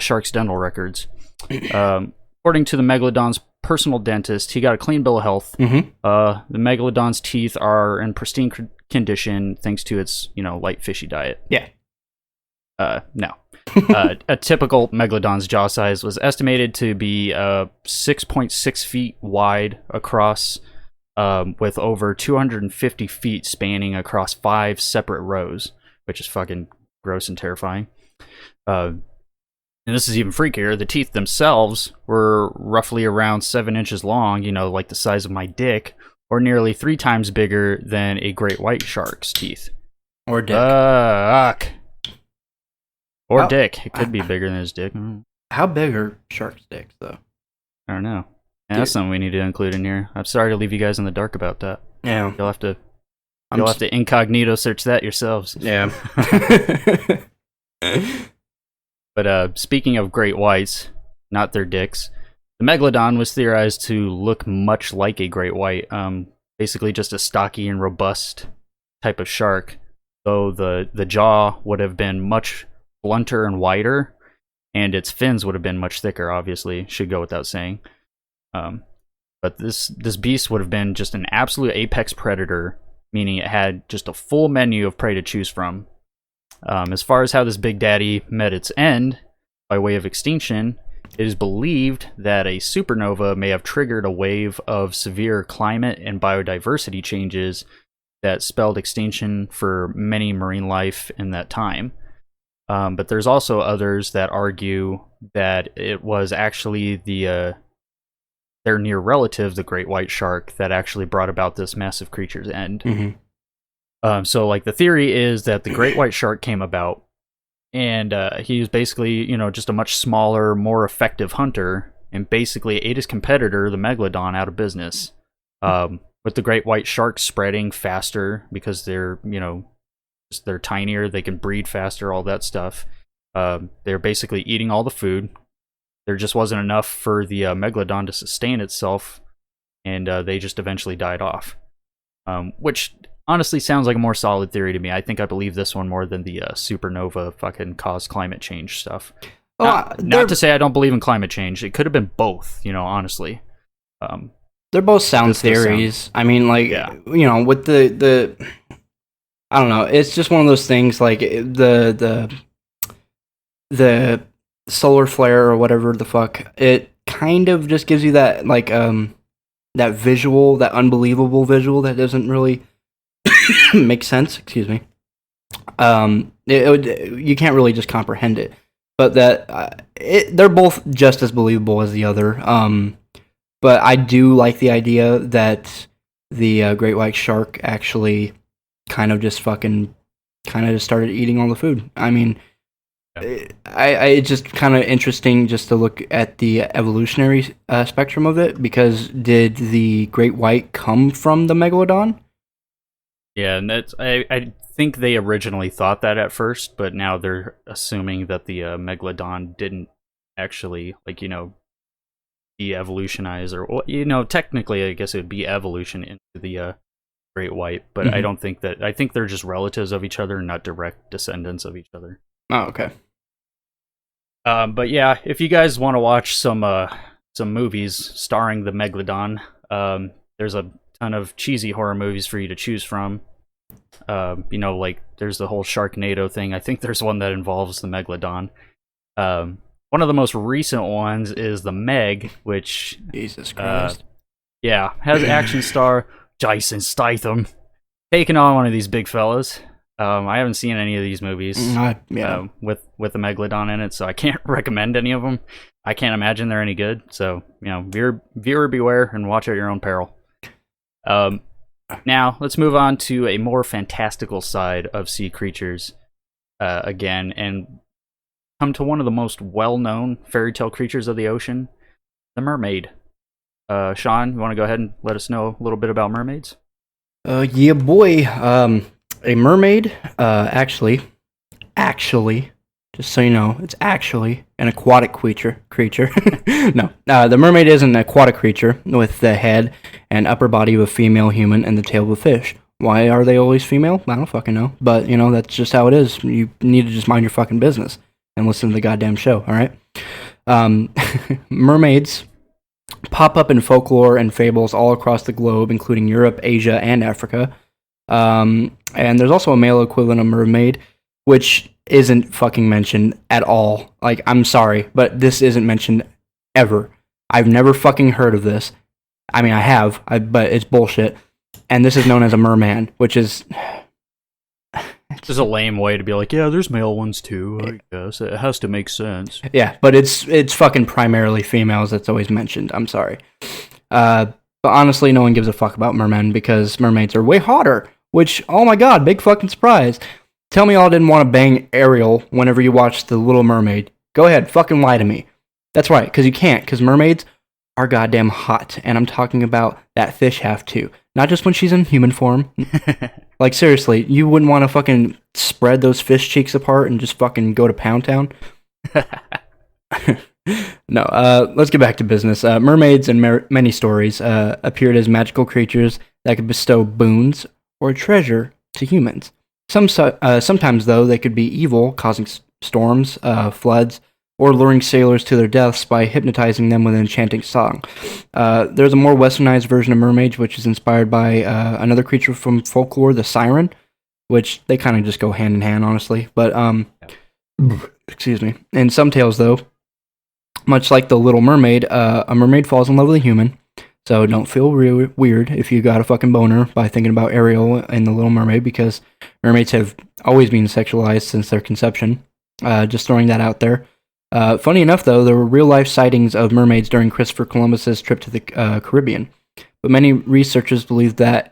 shark's dental records. According to the Megalodon's personal dentist, he got a clean bill of health. Mm-hmm. The Megalodon's teeth are in pristine condition thanks to its, light fishy diet. Yeah. No. A typical Megalodon's jaw size was estimated to be 6.6 feet wide across, with over 250 feet spanning across 5 separate rows, which is fucking gross and terrifying. And this is even freakier. The teeth themselves were roughly around 7 inches long, like the size of my dick, or nearly 3 times bigger than a great white shark's teeth. Or dick. Fuck. Or dick. It could be bigger than his dick. How big are sharks' dicks, though? I don't know. Yeah, that's something we need to include in here. I'm sorry to leave you guys in the dark about that. Yeah. You'll have to incognito search that yourselves. Yeah. But speaking of great whites, not their dicks, the Megalodon was theorized to look much like a great white. Basically just a stocky and robust type of shark, though the jaw would have been much blunter and wider, and its fins would have been much thicker. Obviously, should go without saying. But this beast would have been just an absolute apex predator, meaning it had just a full menu of prey to choose from. As far as how this Big Daddy met its end, by way of extinction, it is believed that a supernova may have triggered a wave of severe climate and biodiversity changes that spelled extinction for many marine life in that time. But there's also others that argue that it was actually their near relative, the great white shark, that actually brought about this massive creature's end. Mm-hmm. So, like, the theory is that the great white shark came about, and he was basically, just a much smaller, more effective hunter, and basically ate his competitor, the megalodon, out of business. With the great white shark spreading faster because they're, they're tinier, they can breed faster, all that stuff. They're basically eating all the food. There just wasn't enough for the megalodon to sustain itself, and they just eventually died off. Which honestly sounds like a more solid theory to me. I think I believe this one more than the supernova fucking caused climate change stuff. Not to say I don't believe in climate change. It could have been both, honestly. They're both sound theories. I mean, like, with the I don't know. It's just one of those things, like the solar flare or whatever the fuck. It kind of just gives you that, like, that visual, that unbelievable visual that doesn't really make sense. Excuse me. You can't really just comprehend it, but they're both just as believable as the other. But I do like the idea that the great white shark actually kind of just started eating all the food. I mean, it's just kind of interesting just to look at the evolutionary spectrum of it, because did the great white come from the megalodon? Yeah, and I think they originally thought that at first, but now they're assuming that the megalodon didn't actually, like, de-evolutionize, or technically I guess it would be evolution into the great white, but I don't think that. I think they're just relatives of each other, not direct descendants of each other. Oh, okay. But yeah, if you guys want to watch some movies starring the megalodon, there's a ton of cheesy horror movies for you to choose from. Like, there's the whole Sharknado thing. I think there's one that involves the megalodon. One of the most recent ones is The Meg, which... Jesus Christ. Has action star Jason Statham taking on one of these big fellas. I haven't seen any of these movies with the megalodon in it, so I can't recommend any of them. I can't imagine they're any good, so, viewer beware and watch at your own peril. Now, let's move on to a more fantastical side of sea creatures again, and come to one of the most well-known fairy tale creatures of the ocean, the mermaid. Sean, you want to go ahead and let us know a little bit about mermaids? Yeah, boy. A mermaid, actually, just so you know, it's actually an aquatic creature. No, the mermaid is an aquatic creature with the head and upper body of a female human and the tail of a fish. Why are they always female? I don't fucking know. But, that's just how it is. You need to just mind your fucking business and listen to the goddamn show, alright? Mermaids pop up in folklore and fables all across the globe, including Europe, Asia, and Africa. And there's also a male equivalent of mermaid, which isn't fucking mentioned at all. Like, I'm sorry, but this isn't mentioned ever. I've never fucking heard of this. I mean, I have, but it's bullshit. And this is known as a merman, which is... It's just a lame way to be like, yeah, there's male ones too, I guess. It has to make sense. Yeah, but it's fucking primarily females that's always mentioned. I'm sorry. But honestly, no one gives a fuck about mermen because mermaids are way hotter. Which, oh my god, big fucking surprise. Tell me y'all didn't want to bang Ariel whenever you watched The Little Mermaid. Go ahead, fucking lie to me. That's right, because you can't, because mermaids are goddamn hot. And I'm talking about that fish have to. Not just when she's in human form. Like, seriously, you wouldn't want to fucking spread those fish cheeks apart and just fucking go to Pound Town? No, let's get back to business. Mermaids in many stories appeared as magical creatures that could bestow boons or treasure to humans. Sometimes, though, they could be evil, causing storms, floods, or luring sailors to their deaths by hypnotizing them with an enchanting song. There's a more westernized version of mermaids, which is inspired by another creature from folklore, the siren, which they kind of just go hand in hand, honestly. But, excuse me. In some tales, though, much like the Little Mermaid, a mermaid falls in love with a human. So don't feel weird if you got a fucking boner by thinking about Ariel and the Little Mermaid, because mermaids have always been sexualized since their conception. Just throwing that out there. Funny enough, though, there were real-life sightings of mermaids during Christopher Columbus's trip to the Caribbean. But many researchers believe that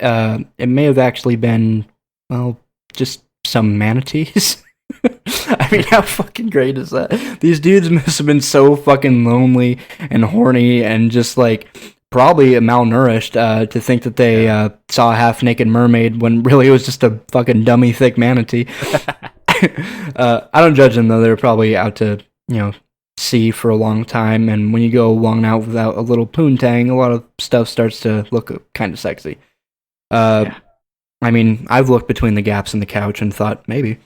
it may have actually been, well, just some manatees. I mean, how fucking great is that? These dudes must have been so fucking lonely and horny and just, like, probably malnourished to think that they saw a half-naked mermaid when really it was just a fucking dummy thick manatee. I don't judge them, though. They're probably out to, sea for a long time, and when you go long out without a little poontang, a lot of stuff starts to look kind of sexy. I mean, I've looked between the gaps in the couch and thought, maybe.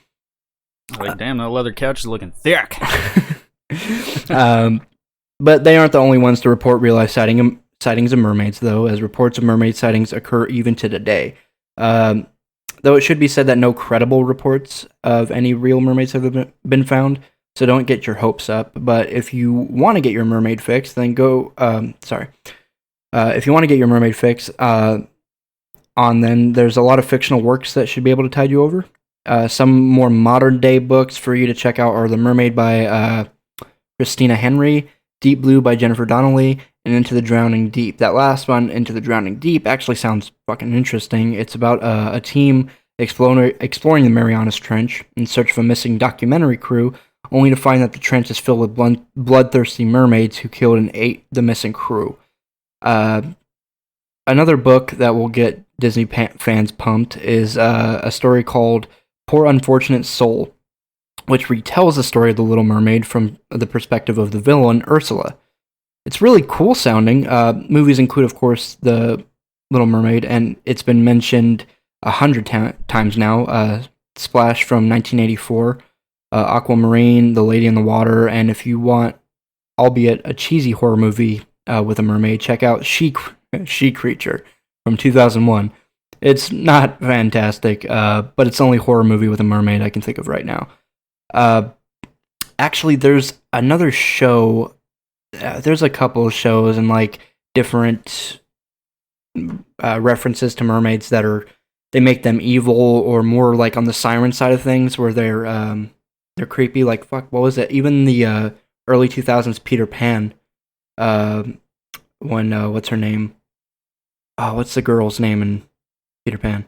Like, damn, that leather couch is looking thick. But they aren't the only ones to report real-life sightings of mermaids, though, as reports of mermaid sightings occur even to today. Though it should be said that no credible reports of any real mermaids have been found, so don't get your hopes up. But if you want to get your mermaid fix, then go... if you want to get your mermaid fix then there's a lot of fictional works that should be able to tide you over. Some more modern-day books for you to check out are The Mermaid by Christina Henry, Deep Blue by Jennifer Donnelly, and Into the Drowning Deep. That last one, Into the Drowning Deep, actually sounds fucking interesting. It's about a team exploring the Marianas Trench in search of a missing documentary crew, only to find that the trench is filled with bloodthirsty mermaids who killed and ate the missing crew. Another book that will get Disney fans pumped is a story called Poor Unfortunate Soul, which retells the story of the Little Mermaid from the perspective of the villain, Ursula. It's really cool sounding. Movies include, of course, The Little Mermaid, and it's been mentioned 100 times now. Splash from 1984, Aquamarine, The Lady in the Water, and if you want, albeit a cheesy horror movie with a mermaid, check out She Creature from 2001. It's not fantastic, but it's the only horror movie with a mermaid I can think of right now. Actually, there's another show. There's a couple of shows and like different references to mermaids that they make them evil or more like on the siren side of things, where they're creepy. Like fuck, what was it? Even the early 2000s Peter Pan. What's her name? Oh, what's the girl's name in Peter Pan?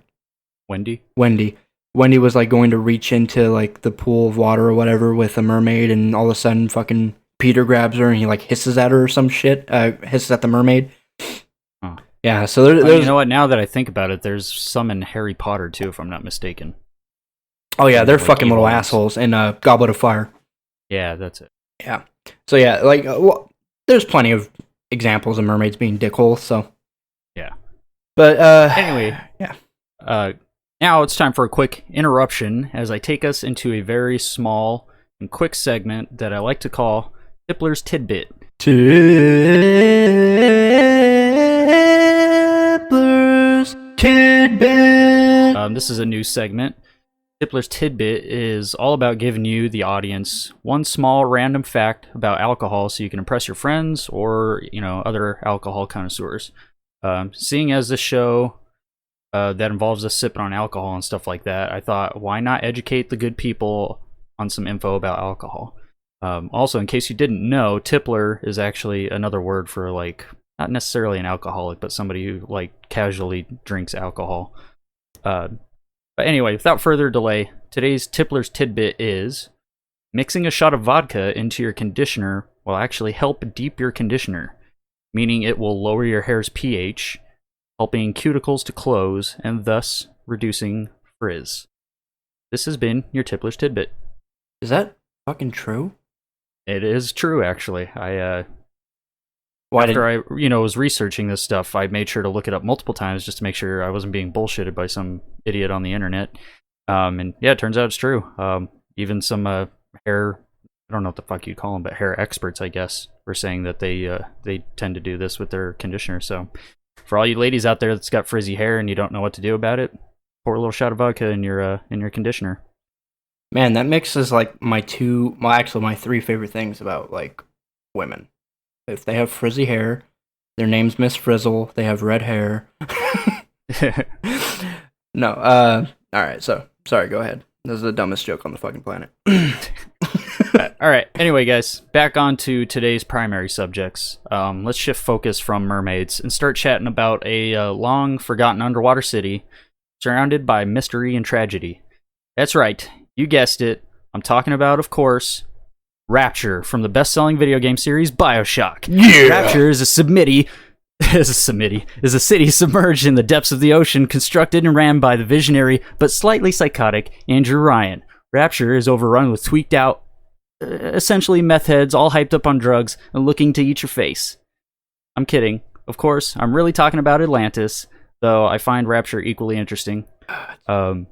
Wendy. Wendy was like going to reach into like the pool of water or whatever with a mermaid, and all of a sudden fucking Peter grabs her and he like hisses at her or some shit. Hisses at the mermaid. Huh. Yeah, so there's... You know what? Now that I think about it, there's some in Harry Potter too, if I'm not mistaken. Oh yeah, they're like fucking little assholes in Goblet of Fire. Yeah, that's it. Yeah. So yeah, like there's plenty of examples of mermaids being dickholes. So yeah. But anyway, yeah. Now it's time for a quick interruption as I take us into a very small and quick segment that I like to call Tipplers Tidbit. Tipplers Tidbit. This is a new segment. Tipplers Tidbit is all about giving you, the audience, one small random fact about alcohol so you can impress your friends or, other alcohol connoisseurs. Seeing as this show that involves us sipping on alcohol and stuff like that, I thought, why not educate the good people on some info about alcohol? Also, in case you didn't know, tippler is actually another word for, like, not necessarily an alcoholic, but somebody who, like, casually drinks alcohol. But anyway, without further delay, today's Tippler's Tidbit is mixing a shot of vodka into your conditioner will actually help deep your conditioner, meaning it will lower your hair's pH, helping cuticles to close, and thus reducing frizz. This has been your Tippler's Tidbit. Is that fucking true? It is true, actually. I was researching this stuff, I made sure to look it up multiple times just to make sure I wasn't being bullshitted by some idiot on the internet. And yeah, it turns out it's true. Even some hair, I don't know what the fuck you call them, but hair experts, I guess, were saying that they tend to do this with their conditioner. So for all you ladies out there that's got frizzy hair and you don't know what to do about it, pour a little shot of vodka in your conditioner. Man, that mixes like my three favorite things about like women. If they have frizzy hair, their name's Miss Frizzle. They have red hair. No, all right. So sorry. Go ahead. This is the dumbest joke on the fucking planet. All right. Anyway, guys, back on to today's primary subjects. Let's shift focus from mermaids and start chatting about a long forgotten underwater city surrounded by mystery and tragedy. That's right. You guessed it. I'm talking about, of course, Rapture from the best-selling video game series BioShock. Yeah. Rapture is a city submerged in the depths of the ocean, constructed and ran by the visionary but slightly psychotic Andrew Ryan. Rapture is overrun with tweaked out, essentially meth heads, all hyped up on drugs and looking to eat your face. I'm kidding. Of course, I'm really talking about Atlantis, though I find Rapture equally interesting. In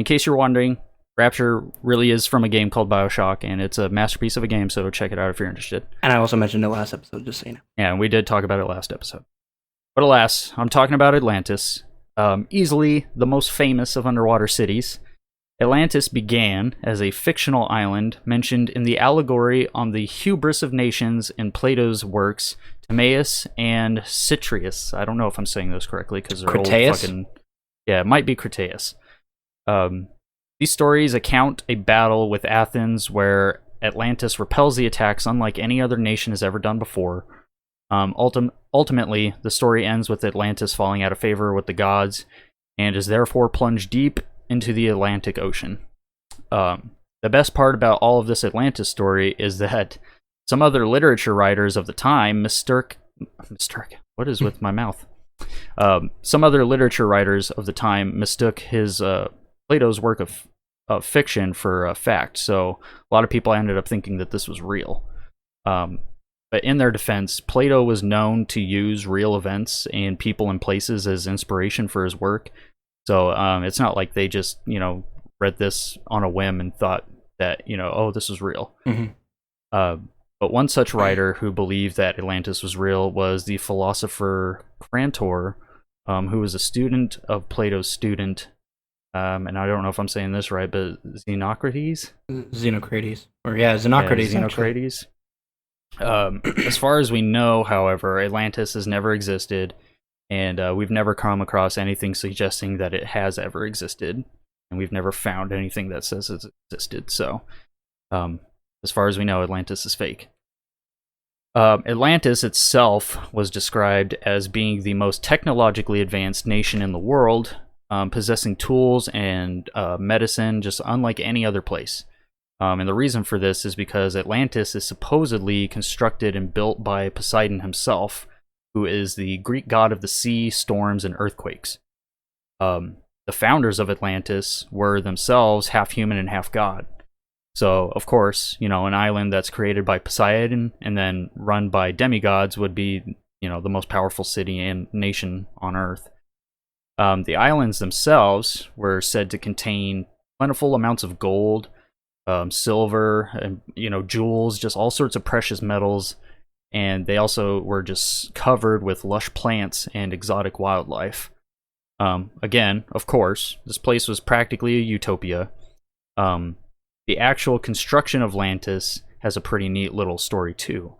case you're wondering, Rapture really is from a game called BioShock, and it's a masterpiece of a game, so check it out if you're interested. And I also mentioned it last episode, just so you know. Yeah, and we did talk about it last episode. But alas, I'm talking about Atlantis, easily the most famous of underwater cities. Atlantis began as a fictional island mentioned in the allegory on the hubris of nations in Plato's works, Timaeus and Citrius. I don't know if I'm saying those correctly, because they're Critias? old fucking... Yeah, it might be Critias. These stories account a battle with Athens where Atlantis repels the attacks unlike any other nation has ever done before. Ultimately, the story ends with Atlantis falling out of favor with the gods and is therefore plunged deep into the Atlantic Ocean. The best part about all of this Atlantis story is that some other literature writers of the time what is with my mouth? Some other literature writers of the time mistook his Plato's work of fiction for fact, so a lot of people ended up thinking that this was real. But in their defense, Plato was known to use real events and people and places as inspiration for his work, so it's not like they just, read this on a whim and thought that, oh, this is real. Mm-hmm. But one such writer who believed that Atlantis was real was the philosopher Crantor, who was a student of Plato's student, and I don't know if I'm saying this right, but Xenocrates? Xenocrates. Or yeah, Xenocrates. Yeah, Xenocrates. As far as we know, however, Atlantis has never existed, and we've never come across anything suggesting that it has ever existed, and we've never found anything that says it's existed, so as far as we know, Atlantis is fake. Atlantis itself was described as being the most technologically advanced nation in the world, possessing tools and medicine just unlike any other place. And the reason for this is because Atlantis is supposedly constructed and built by Poseidon himself, who is the Greek god of the sea, storms, and earthquakes. The founders of Atlantis were themselves half human and half god. So, of course, an island that's created by Poseidon and then run by demigods would be, the most powerful city and nation on Earth. The islands themselves were said to contain plentiful amounts of gold, silver, and, jewels, just all sorts of precious metals. And they also were just covered with lush plants and exotic wildlife. Again, of course, this place was practically a utopia. The actual construction of Atlantis has a pretty neat little story too.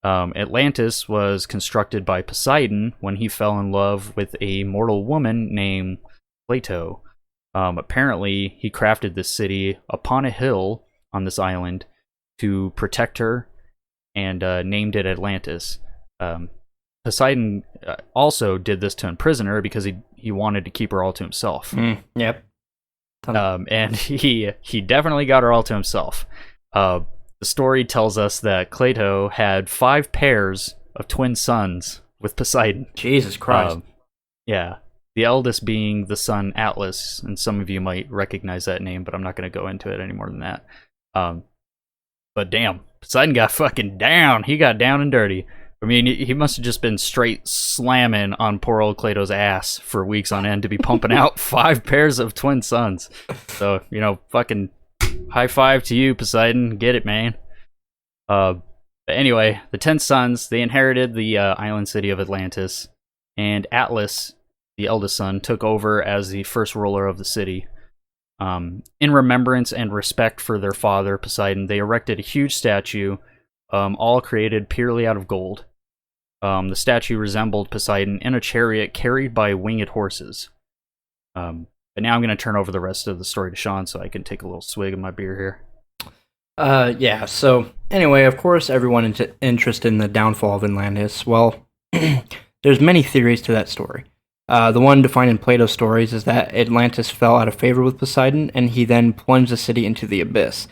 Atlantis was constructed by Poseidon when he fell in love with a mortal woman named Plato. Apparently, he crafted this city upon a hill on this island to protect her and named it Atlantis. Poseidon also did this to imprison her because he wanted to keep her all to himself. Yep. And he definitely got her all to himself. The story tells us that Plato had 5 pairs of twin sons with Poseidon. Jesus Christ. Yeah. The eldest being the son Atlas, and some of you might recognize that name, but I'm not going to go into it any more than that. But damn, Poseidon got fucking down. He got down and dirty. I mean, he must have just been straight slamming on poor old Plato's ass for weeks on end to be pumping out 5 pairs of twin sons. So, fucking High five to you, Poseidon. Get it, man. But anyway, the 10 sons, they inherited the island city of Atlantis, and Atlas, the eldest son, took over as the first ruler of the city. In remembrance and respect for their father, Poseidon, they erected a huge statue, all created purely out of gold. The statue resembled Poseidon in a chariot carried by winged horses. But now I'm going to turn over the rest of the story to Sean so I can take a little swig of my beer here. Yeah, so anyway, of course, everyone interested in the downfall of Atlantis, well, there's many theories to that story. The one defined in Plato's stories is that Atlantis fell out of favor with Poseidon, and he then plunged the city into the abyss.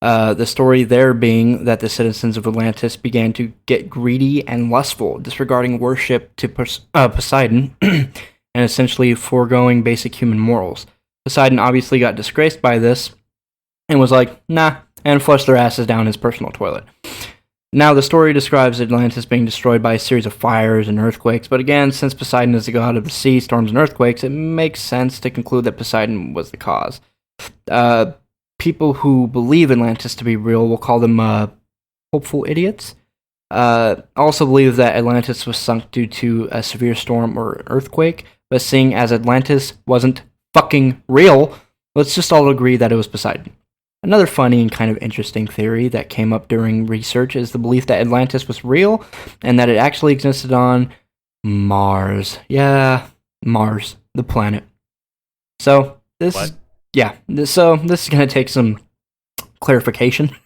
The story there being that the citizens of Atlantis began to get greedy and lustful, disregarding worship to Poseidon, and essentially foregoing basic human morals. Poseidon obviously got disgraced by this, and was like, nah, and flushed their asses down his personal toilet. Now, the story describes Atlantis being destroyed by a series of fires and earthquakes, but again, since Poseidon is the god of the sea, storms, and earthquakes, it makes sense to conclude that Poseidon was the cause. People who believe Atlantis to be real will call them hopeful idiots. Also believe that Atlantis was sunk due to a severe storm or earthquake, but seeing as Atlantis wasn't fucking real, let's just all agree that it was Poseidon. Another funny and kind of interesting theory that came up during research is the belief that Atlantis was real and that it actually existed on Mars. Yeah, Mars, the planet. So this is going to take some clarification.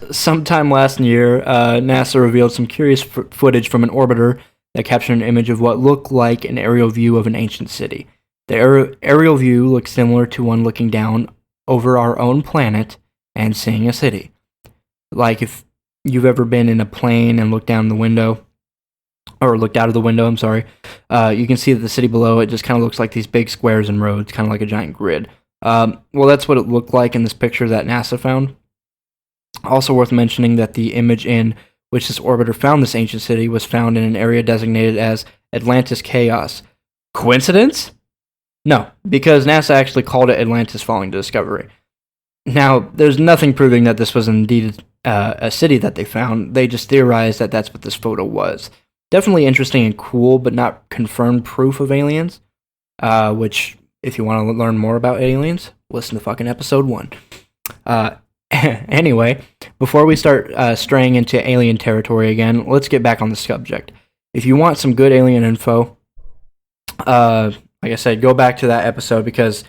Sometime last year, NASA revealed some curious footage from an orbiter that captured an image of what looked like an aerial view of an ancient city. The aerial view looked similar to one looking down over our own planet and seeing a city. Like if you've ever been in a plane and looked down the window, or looked out of the window, I'm sorry, you can see that the city below it just kind of looks like these big squares and roads, kind of like a giant grid. Well, that's what it looked like in this picture that NASA found. Also worth mentioning that the image in which this orbiter found this ancient city was found in an area designated as Atlantis Chaos. Coincidence? No, because NASA actually called it Atlantis following the discovery. Now, there's nothing proving that this was indeed a city that they found. They just theorized that that's what this photo was. Definitely interesting and cool, but not confirmed proof of aliens. Which, if you want to learn more about aliens, listen to fucking episode 1. Anyway, before we start straying into alien territory again, let's get back on the subject. If you want some good alien info, like I said, go back to that episode because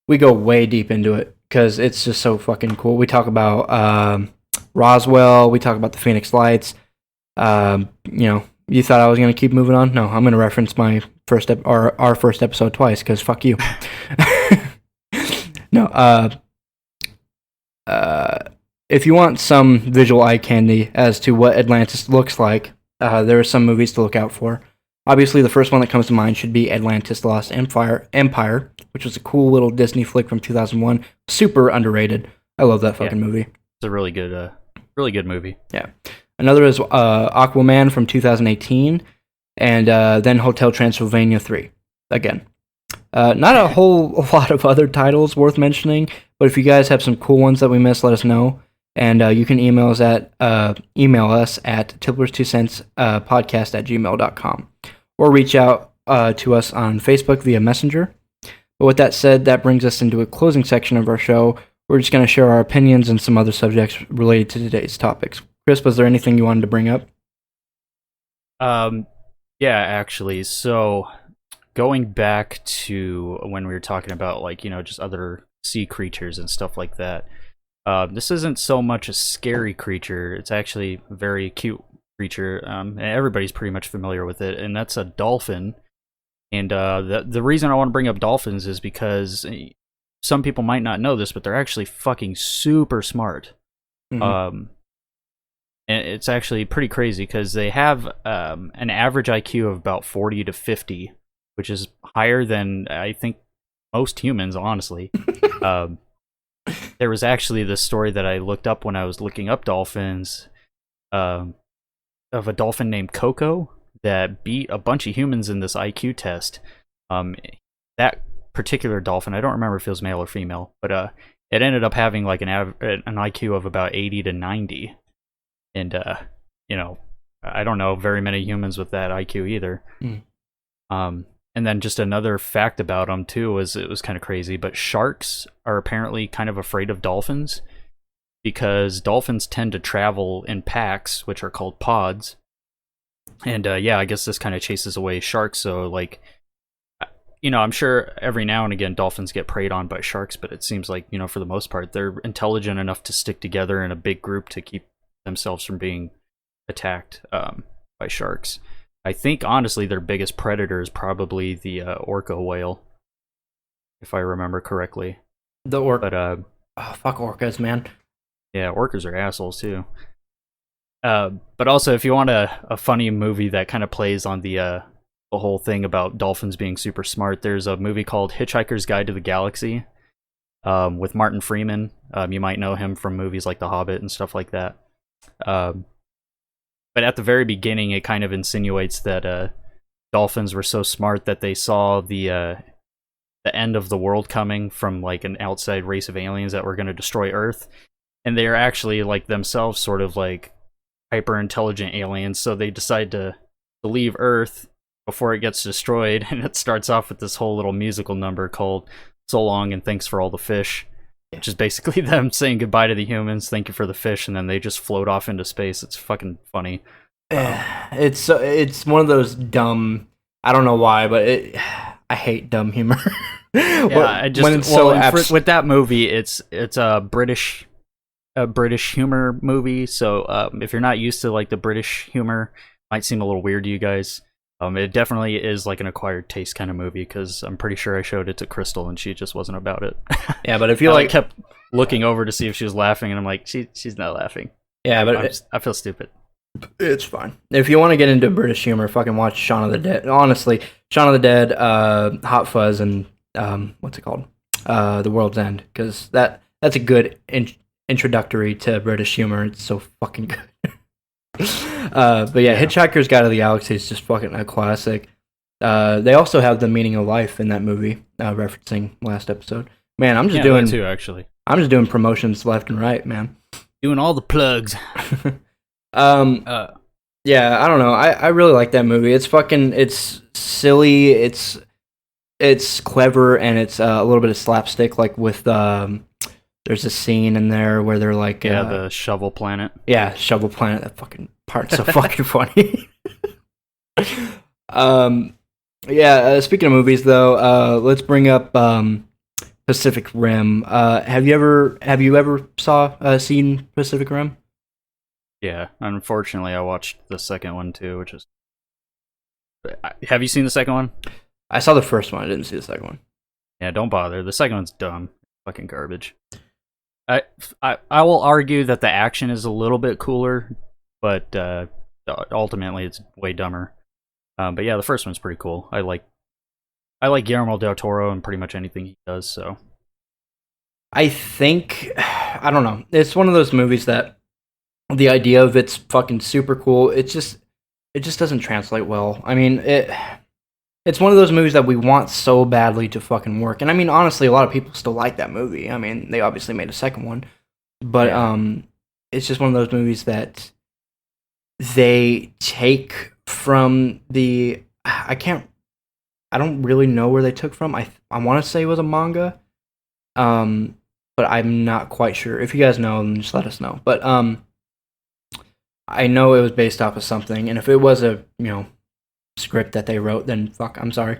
we go way deep into it because it's just so fucking cool. We talk about Roswell. We talk about the Phoenix Lights. You thought I was going to keep moving on? No, I'm going to reference my our first episode twice because fuck you. No, if you want some visual eye candy as to what Atlantis looks like, there are some movies to look out for. Obviously, the first one that comes to mind should be Atlantis: The Lost Empire, which was a cool little Disney flick from 2001. Super underrated. I love that fucking movie. It's a really good movie. Yeah. Another is Aquaman from 2018, and then Hotel Transylvania 3. Again. Not a whole lot of other titles worth mentioning, but if you guys have some cool ones that we missed, let us know. And you can email us at Tipplers Two Cents podcast@gmail.com, or reach out to us on Facebook via Messenger. But with that said, that brings us into a closing section of our show. We're just going to share our opinions and some other subjects related to today's topics. Chris, was there anything you wanted to bring up? Yeah, actually. So going back to when we were talking about, like, just other sea creatures and stuff like that. This isn't so much a scary creature. It's actually a very cute creature. And everybody's pretty much familiar with it, and that's a dolphin. And the reason I want to bring up dolphins is because some people might not know this, but they're actually fucking super smart. Mm-hmm. And it's actually pretty crazy because they have an average IQ of about 40 to 50, which is higher than I think most humans, honestly. There was actually this story that I looked up when I was looking up dolphins, of a dolphin named Coco that beat a bunch of humans in this IQ test. That particular dolphin, I don't remember if it was male or female, but it ended up having like an IQ of about 80 to 90, and you know, I don't know very many humans with that IQ either. And then just another fact about them too was it was kind of crazy, but sharks are apparently kind of afraid of dolphins because dolphins tend to travel in packs, which are called pods. And yeah, I guess this kind of chases away sharks. So like, you know, I'm sure every now and again dolphins get preyed on by sharks, but it seems like, you know, for the most part, they're intelligent enough to stick together in a big group to keep themselves from being attacked by sharks. I think honestly their biggest predator is probably the orca whale, if I remember correctly. The orca. But oh, fuck orcas, man. yeah, orcas are assholes too. But also, if you want a funny movie that kind of plays on the whole thing about dolphins being super smart, there's a movie called Hitchhiker's Guide to the Galaxy with Martin Freeman. You might know him from movies like The Hobbit and stuff like that. But at the very beginning, it kind of insinuates that dolphins were so smart that they saw the end of the world coming from like an outside race of aliens that were going to destroy Earth, and they are actually like themselves sort of like hyper intelligent aliens. So they decide to leave Earth before it gets destroyed, and it starts off with this whole little musical number called "So Long and Thanks for All the Fish." Which is basically them saying goodbye to the humans, thank you for the fish, and then they just float off into space. It's fucking funny. It's one of those dumb. I don't know why, but I hate dumb humor. Yeah, with that movie, it's a British humor movie. So if you're not used to like the British humor, it might seem a little weird to you guys. It definitely is like an acquired taste kind of movie because I'm pretty sure I showed it to Crystal and she just wasn't about it. Yeah, but if you like, kept looking over to see if she was laughing, and I'm like, she's not laughing. Yeah, but I feel stupid. It's fine. If you want to get into British humor, fucking watch Shaun of the Dead. Honestly, Shaun of the Dead, Hot Fuzz, and what's it called? The World's End, because that's a good introductory to British humor. It's so fucking good. But yeah, Hitchhiker's Guide to the Galaxy is just fucking a classic. They also have The Meaning of Life in that movie, referencing last episode. Man, I'm just doing too, actually. I'm just doing promotions left and right, man. Doing all the plugs. Yeah, I don't know. I really like that movie. It's silly, it's clever, and it's a little bit of slapstick, like with there's a scene in there where they're like the Shovel Planet. Yeah, Shovel Planet. That fucking part's so fucking funny. Yeah, speaking of movies though, let's bring up Pacific Rim. Have you ever seen Pacific Rim? Yeah, unfortunately I watched the second one too, which is... Have you seen the second one? I saw the first one, I didn't see the second one. Yeah, don't bother. The second one's dumb. Fucking garbage. I will argue that the action is a little bit cooler, but ultimately it's way dumber. But yeah, the first one's pretty cool. I like Guillermo del Toro and pretty much anything he does. So I think, I don't know. It's one of those movies that the idea of it's fucking super cool. It just doesn't translate well. I mean, it's one of those movies that we want so badly to fucking work. And I mean, honestly, a lot of people still like that movie. I mean, they obviously made a second one. But it's just one of those movies that they take from the... I don't really know where they took from. I want to say it was a manga. But I'm not quite sure. If you guys know, then just let us know. But I know it was based off of something. And if it was a, script that they wrote, then fuck, I'm sorry.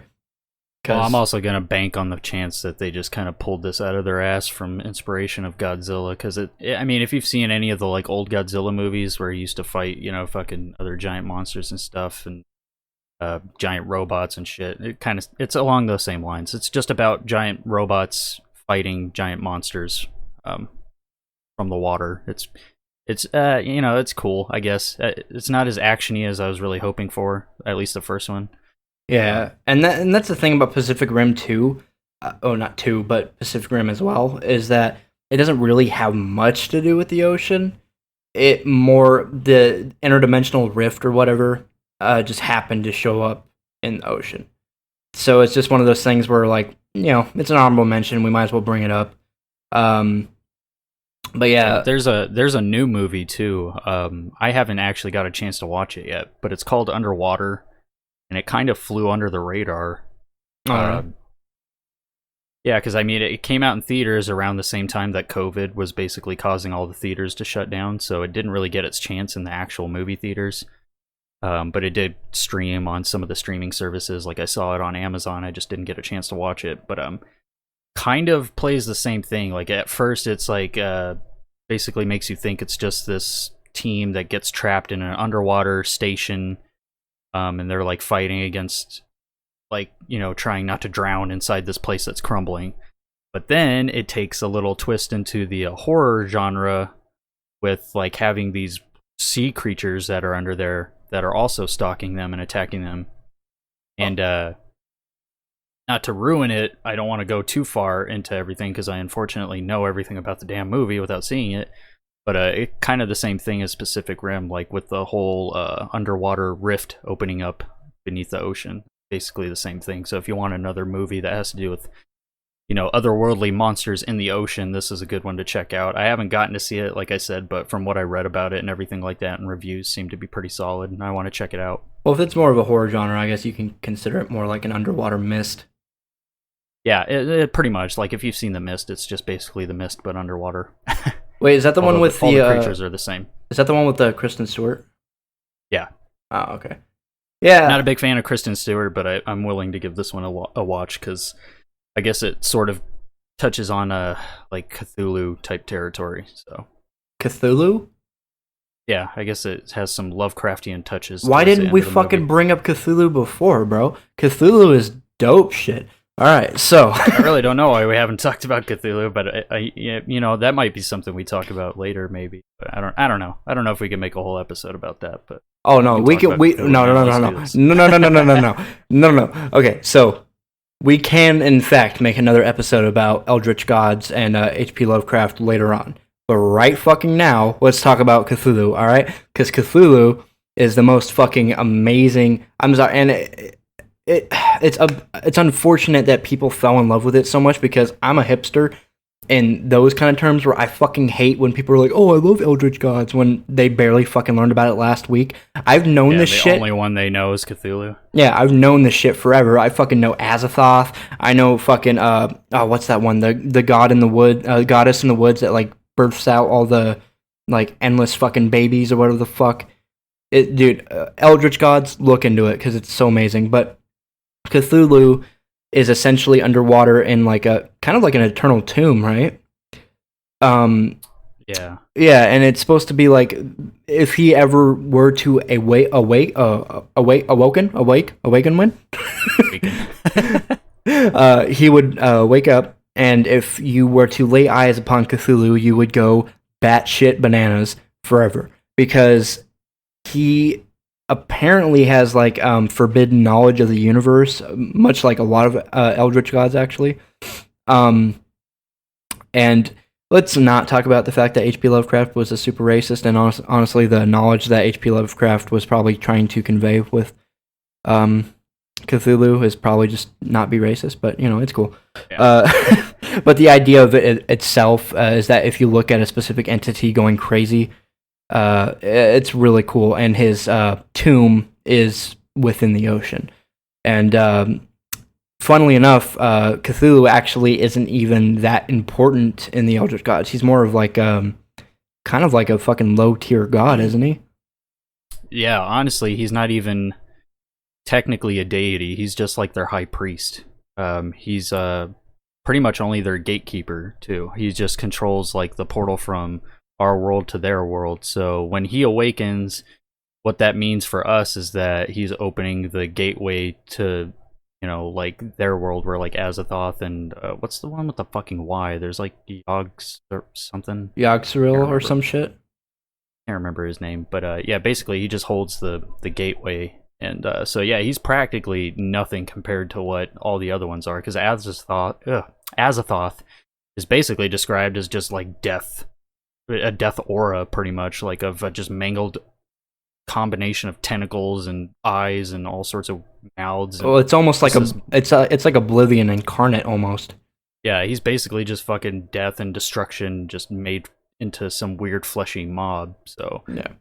Well, I'm also gonna bank on the chance that they just kind of pulled this out of their ass from inspiration of Godzilla, because I mean, if you've seen any of the like old Godzilla movies where he used to fight, fucking other giant monsters and stuff, and giant robots and shit, it's along those same lines. It's just about giant robots fighting giant monsters from the water. It's cool, I guess. It's not as actiony as I was really hoping for, at least the first one. Yeah, and that's the thing about Pacific Rim 2, not 2, but Pacific Rim as well, is that it doesn't really have much to do with the ocean. The interdimensional rift or whatever just happened to show up in the ocean. So it's just one of those things where, like, it's an honorable mention, we might as well bring it up. But yeah, there's a new movie too. I haven't actually got a chance to watch it yet, but it's called Underwater, and it kind of flew under the radar. right. Yeah, because I mean, it came out in theaters around the same time that COVID was basically causing all the theaters to shut down, so it didn't really get its chance in the actual movie theaters. But it did stream on some of the streaming services. Like I saw it on Amazon. I just didn't get a chance to watch it. But kind of plays the same thing. Like at first, it's like basically makes you think it's just this team that gets trapped in an underwater station, and they're like fighting against, like, trying not to drown inside this place that's crumbling. But then it takes a little twist into the horror genre with like having these sea creatures that are under there that are also stalking them and attacking them. And not to ruin it, I don't want to go too far into everything because I unfortunately know everything about the damn movie without seeing it. But it kind of the same thing as Pacific Rim, like with the whole underwater rift opening up beneath the ocean. Basically the same thing. So if you want another movie that has to do with, otherworldly monsters in the ocean, this is a good one to check out. I haven't gotten to see it, like I said, but from what I read about it and everything like that, and reviews seem to be pretty solid, and I want to check it out. Well, if it's more of a horror genre, I guess you can consider it more like an underwater Mist. Yeah, it pretty much. Like if you've seen The Mist, it's just basically The Mist but underwater. Wait, is that the one with all the creatures are the same? Is that the one with the Kristen Stewart? Yeah. Oh, okay. Yeah. Not a big fan of Kristen Stewart, but I'm willing to give this one a watch because I guess it sort of touches on like Cthulhu type territory. So Cthulhu? Yeah, I guess it has some Lovecraftian touches. Why didn't we fucking bring up Cthulhu before, bro? Cthulhu is dope shit. All right, so I really don't know why we haven't talked about Cthulhu, but that might be something we talk about later, maybe. But I don't know. I don't know if we can make a whole episode about that. But no, no. Okay, so we can in fact make another episode about Eldritch Gods and H.P. Lovecraft later on. But right fucking now, let's talk about Cthulhu. All right, because Cthulhu is the most fucking amazing. I'm sorry, and it's unfortunate that people fell in love with it so much because I'm a hipster in those kind of terms where I fucking hate when people are like, oh, I love Eldritch Gods when they barely fucking learned about it last week. I've known this shit. The only one they know is Cthulhu. Yeah, I've known this shit forever. I fucking know Azathoth. I know fucking, what's that one? The god in the wood, goddess in the woods that like births out all the like endless fucking babies or whatever the fuck. Dude, Eldritch Gods, look into it because it's so amazing. But Cthulhu is essentially underwater in like a kind of like an eternal tomb, right? Yeah, and it's supposed to be like if he ever were to awaken when he would wake up, and if you were to lay eyes upon Cthulhu, you would go batshit bananas forever because he apparently has like forbidden knowledge of the universe, much like a lot of Eldritch Gods actually. And let's not talk about the fact that H.P. Lovecraft was a super racist, and honestly the knowledge that H.P. Lovecraft was probably trying to convey with Cthulhu is probably just not be racist, but it's cool. Yeah. But the idea of it itself is that if you look at a specific entity going crazy, it's really cool, and his tomb is within the ocean. And funnily enough, Cthulhu actually isn't even that important in the Eldritch Gods. He's more of like kind of like a fucking low tier god, isn't he? Yeah, honestly, he's not even technically a deity. He's just like their high priest. He's pretty much only their gatekeeper too. He just controls like the portal from our world to their world. So when he awakens, what that means for us is that he's opening the gateway to, like their world, where like Azathoth and what's the one with the fucking Y? There's like Yogs or something. Yogg-Saron or some shit. Can't remember his name, but yeah, basically he just holds the gateway, and so yeah, he's practically nothing compared to what all the other ones are, because Azathoth is basically described as just like death. A death aura, pretty much, like of a just mangled combination of tentacles and eyes and all sorts of mouths. Well, it's almost like it's like Oblivion incarnate almost. Yeah, he's basically just fucking death and destruction just made into some weird fleshy mob. So, Yeah.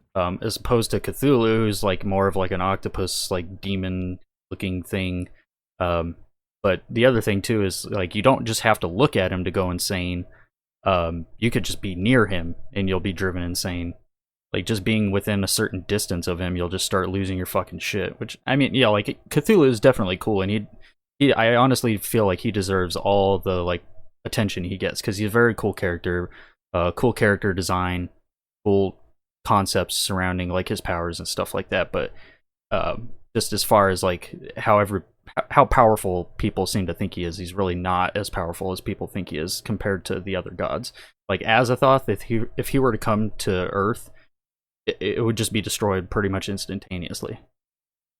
as opposed to Cthulhu, who's like more of like an octopus, like demon looking thing. But the other thing too is like you don't just have to look at him to go insane. You could just be near him and you'll be driven insane. Like just being within a certain distance of him, you'll just start losing your fucking shit. Which I mean, yeah, like Cthulhu is definitely cool, and I honestly feel like he deserves all the like attention he gets because he's a very cool character, cool character design, cool concepts surrounding like his powers and stuff like that. But just as far as like how powerful people seem to think he is, he's really not as powerful as people think he is compared to the other gods. Like Azathoth, if he were to come to Earth, it would just be destroyed pretty much instantaneously.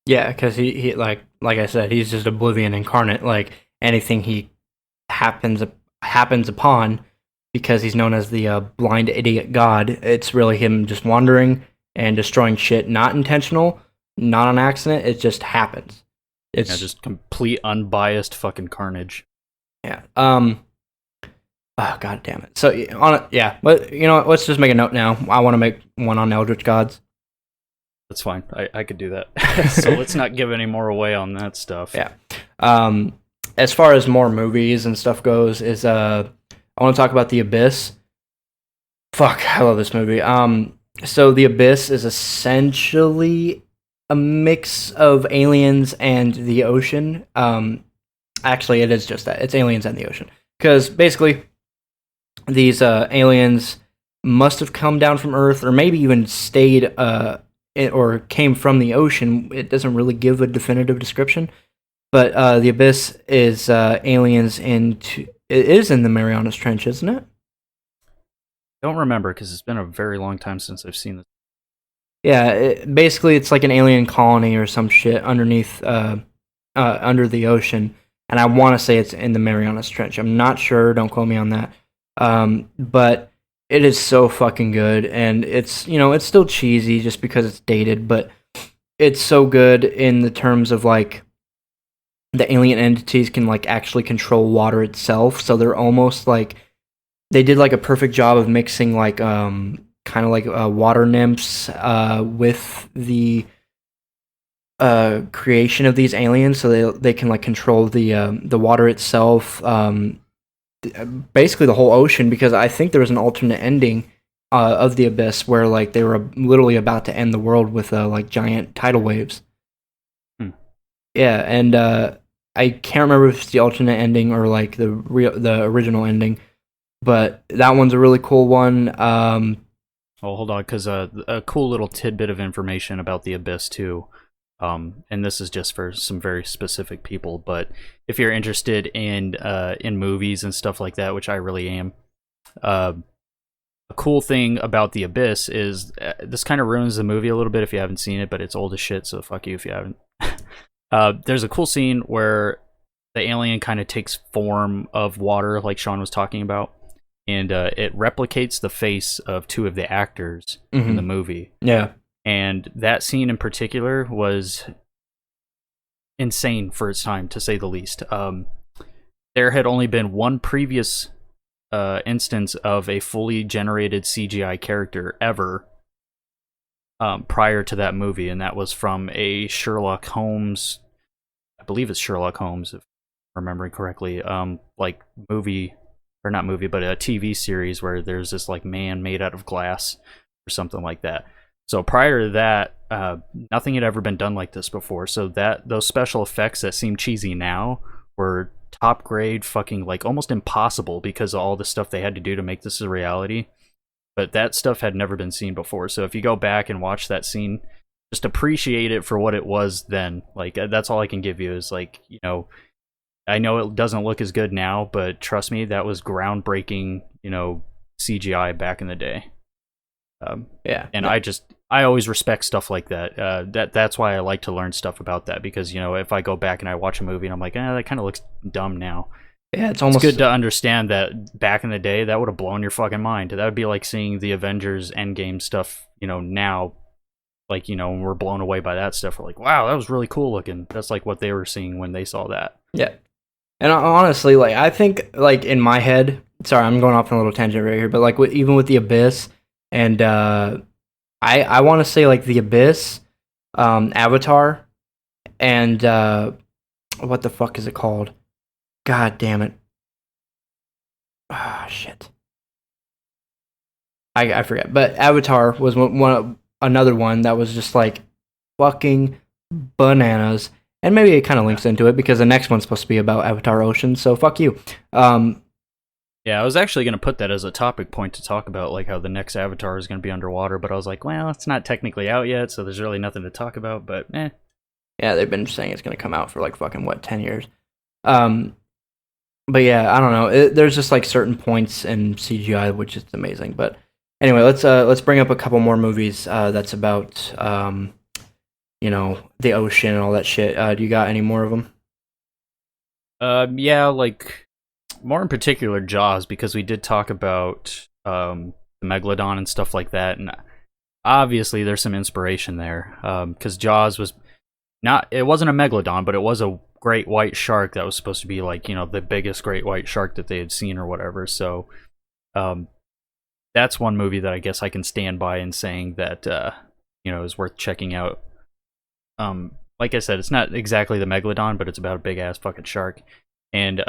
Yeah, because he like I said, he's just Oblivion incarnate. Like anything he happens upon, because he's known as the blind idiot god. It's really him just wandering and destroying shit, not intentional, not on accident. It just happens. It's just complete unbiased fucking carnage. Yeah. Oh, god damn it. So but you know what? Let's just make a note now. I want to make one on Eldritch Gods. That's fine. I could do that. So let's not give any more away on that stuff. Yeah. As far as more movies and stuff goes, is I want to talk about The Abyss. Fuck, I love this movie. So The Abyss is essentially a mix of aliens and the ocean. Actually, it is just that. It's aliens and the ocean. Because basically, these aliens must have come down from Earth, or maybe even stayed or came from the ocean. It doesn't really give a definitive description. But The Abyss is aliens into... It is in the Marianas Trench, isn't it? Don't remember, because it's been a very long time since I've seen this. Yeah, basically it's like an alien colony or some shit underneath, under the ocean. And I want to say it's in the Marianas Trench. I'm not sure, don't quote me on that. But it is so fucking good, and it's, it's still cheesy just because it's dated, but it's so good in the terms of, like, the alien entities can, like, actually control water itself, so they're almost, like, they did, like, a perfect job of mixing, like, kind of like water nymphs with the creation of these aliens, so they can, like, control the water itself, basically the whole ocean, because I think there was an alternate ending of The Abyss where like they were literally about to end the world with like giant tidal waves. Yeah, and I can't remember if it's the alternate ending or like the original ending, but that one's a really cool one. Oh, hold on, because a cool little tidbit of information about The Abyss too. And this is just for some very specific people, but if you're interested in movies and stuff like that, which I really am, a cool thing about The Abyss is this kind of ruins the movie a little bit if you haven't seen it, but it's old as shit, so fuck you if you haven't. There's a cool scene where the alien kind of takes form of water, like Sean was talking about, and it replicates the face of two of the actors in the movie. Yeah. And that scene in particular was insane for its time, to say the least. There had only been one previous instance of a fully generated CGI character ever prior to that movie, and that was from a Sherlock Holmes, I believe it's Sherlock Holmes, if I'm remembering correctly, like movie, or not movie, but a TV series where there's this like man made out of glass or something like that. So prior to that, nothing had ever been done like this before. So those special effects that seem cheesy now were top grade, fucking like almost impossible because of all the stuff they had to do to make this a reality. But that stuff had never been seen before. So if you go back and watch that scene, just appreciate it for what it was then. Like that's all I can give you is like, I know it doesn't look as good now, but trust me, that was groundbreaking, CGI back in the day. And I always respect stuff like that. That's why I like to learn stuff about that, because if I go back and I watch a movie and I'm like, that kind of looks dumb now. Yeah, it's almost good to understand that back in the day that would have blown your fucking mind. That would be like seeing the Avengers Endgame stuff, now, like when we're blown away by that stuff. We're like, wow, that was really cool looking. That's like what they were seeing when they saw that. Yeah. And honestly, like I think, like in my head, sorry, I'm going off on a little tangent right here, but like even with the Abyss, and I want to say like the Abyss, Avatar, and what the fuck is it called? God damn it! Ah, shit. I forget. But Avatar was another one that was just like fucking bananas. And maybe it kind of links into it because the next one's supposed to be about Avatar Ocean. So fuck you. Yeah, I was actually going to put that as a topic point to talk about, like how the next Avatar is going to be underwater. But I was like, well, it's not technically out yet, so there's really nothing to talk about. But Yeah, they've been saying it's going to come out for like fucking what 10 years. But yeah, I don't know. There's just like certain points in CGI which is amazing. But anyway, let's bring up a couple more movies that's about the ocean and all that shit. Do you got any more of them? yeah, like more in particular Jaws, because we did talk about the Megalodon and stuff like that, and obviously there's some inspiration there, because Jaws it wasn't a Megalodon, but it was a great white shark that was supposed to be like, the biggest great white shark that they had seen or whatever. So that's one movie that I guess I can stand by in saying that is worth checking out. Like I said, it's not exactly the Megalodon, but it's about a big ass fucking shark. And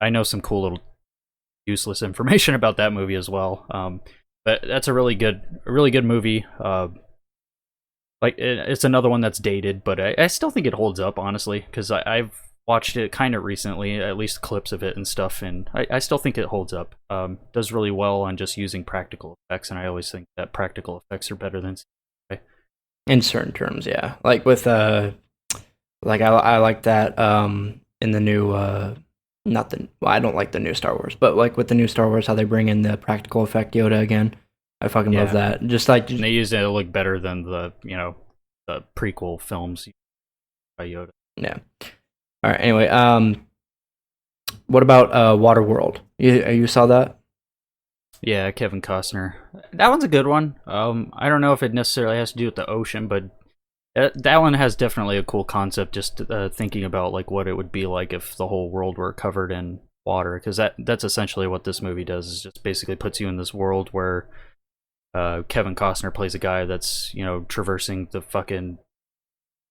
I know some cool little useless information about that movie as well. But that's a really good movie. Like it's another one that's dated, but I still think it holds up, honestly, because I've watched it kind of recently, at least clips of it and stuff, and I still think it holds up. Does really well on just using practical effects, and I always think that practical effects are better than CGI. In certain terms, yeah. Like with like I like that in the new I don't like the new Star Wars, but like with the new Star Wars, how they bring in the practical effect Yoda again. I fucking love that. Just like and they use it to look better than the the prequel films by Yoda. Yeah. All right. Anyway, what about Waterworld? You saw that? Yeah, Kevin Costner. That one's a good one. I don't know if it necessarily has to do with the ocean, but that one has definitely a cool concept. Just thinking about like what it would be like if the whole world were covered in water, because that's essentially what this movie does. Is just basically puts you in this world where Kevin Costner plays a guy that's traversing the fucking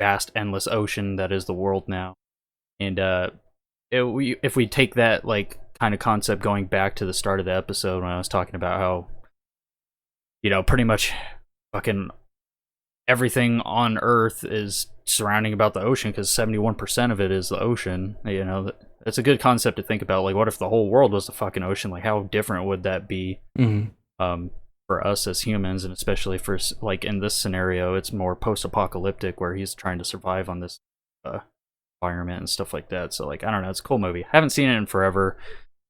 vast, endless ocean that is the world now. And if we take that like kind of concept going back to the start of the episode when I was talking about how pretty much fucking everything on Earth is surrounding about the ocean, because 71% of it is the ocean. It's a good concept to think about. Like, what if the whole world was the fucking ocean? Like, how different would that be? For us as humans, and especially for like in this scenario, it's more post-apocalyptic where he's trying to survive on this environment and stuff like that. So like, I don't know, it's a cool movie. Haven't seen it in forever.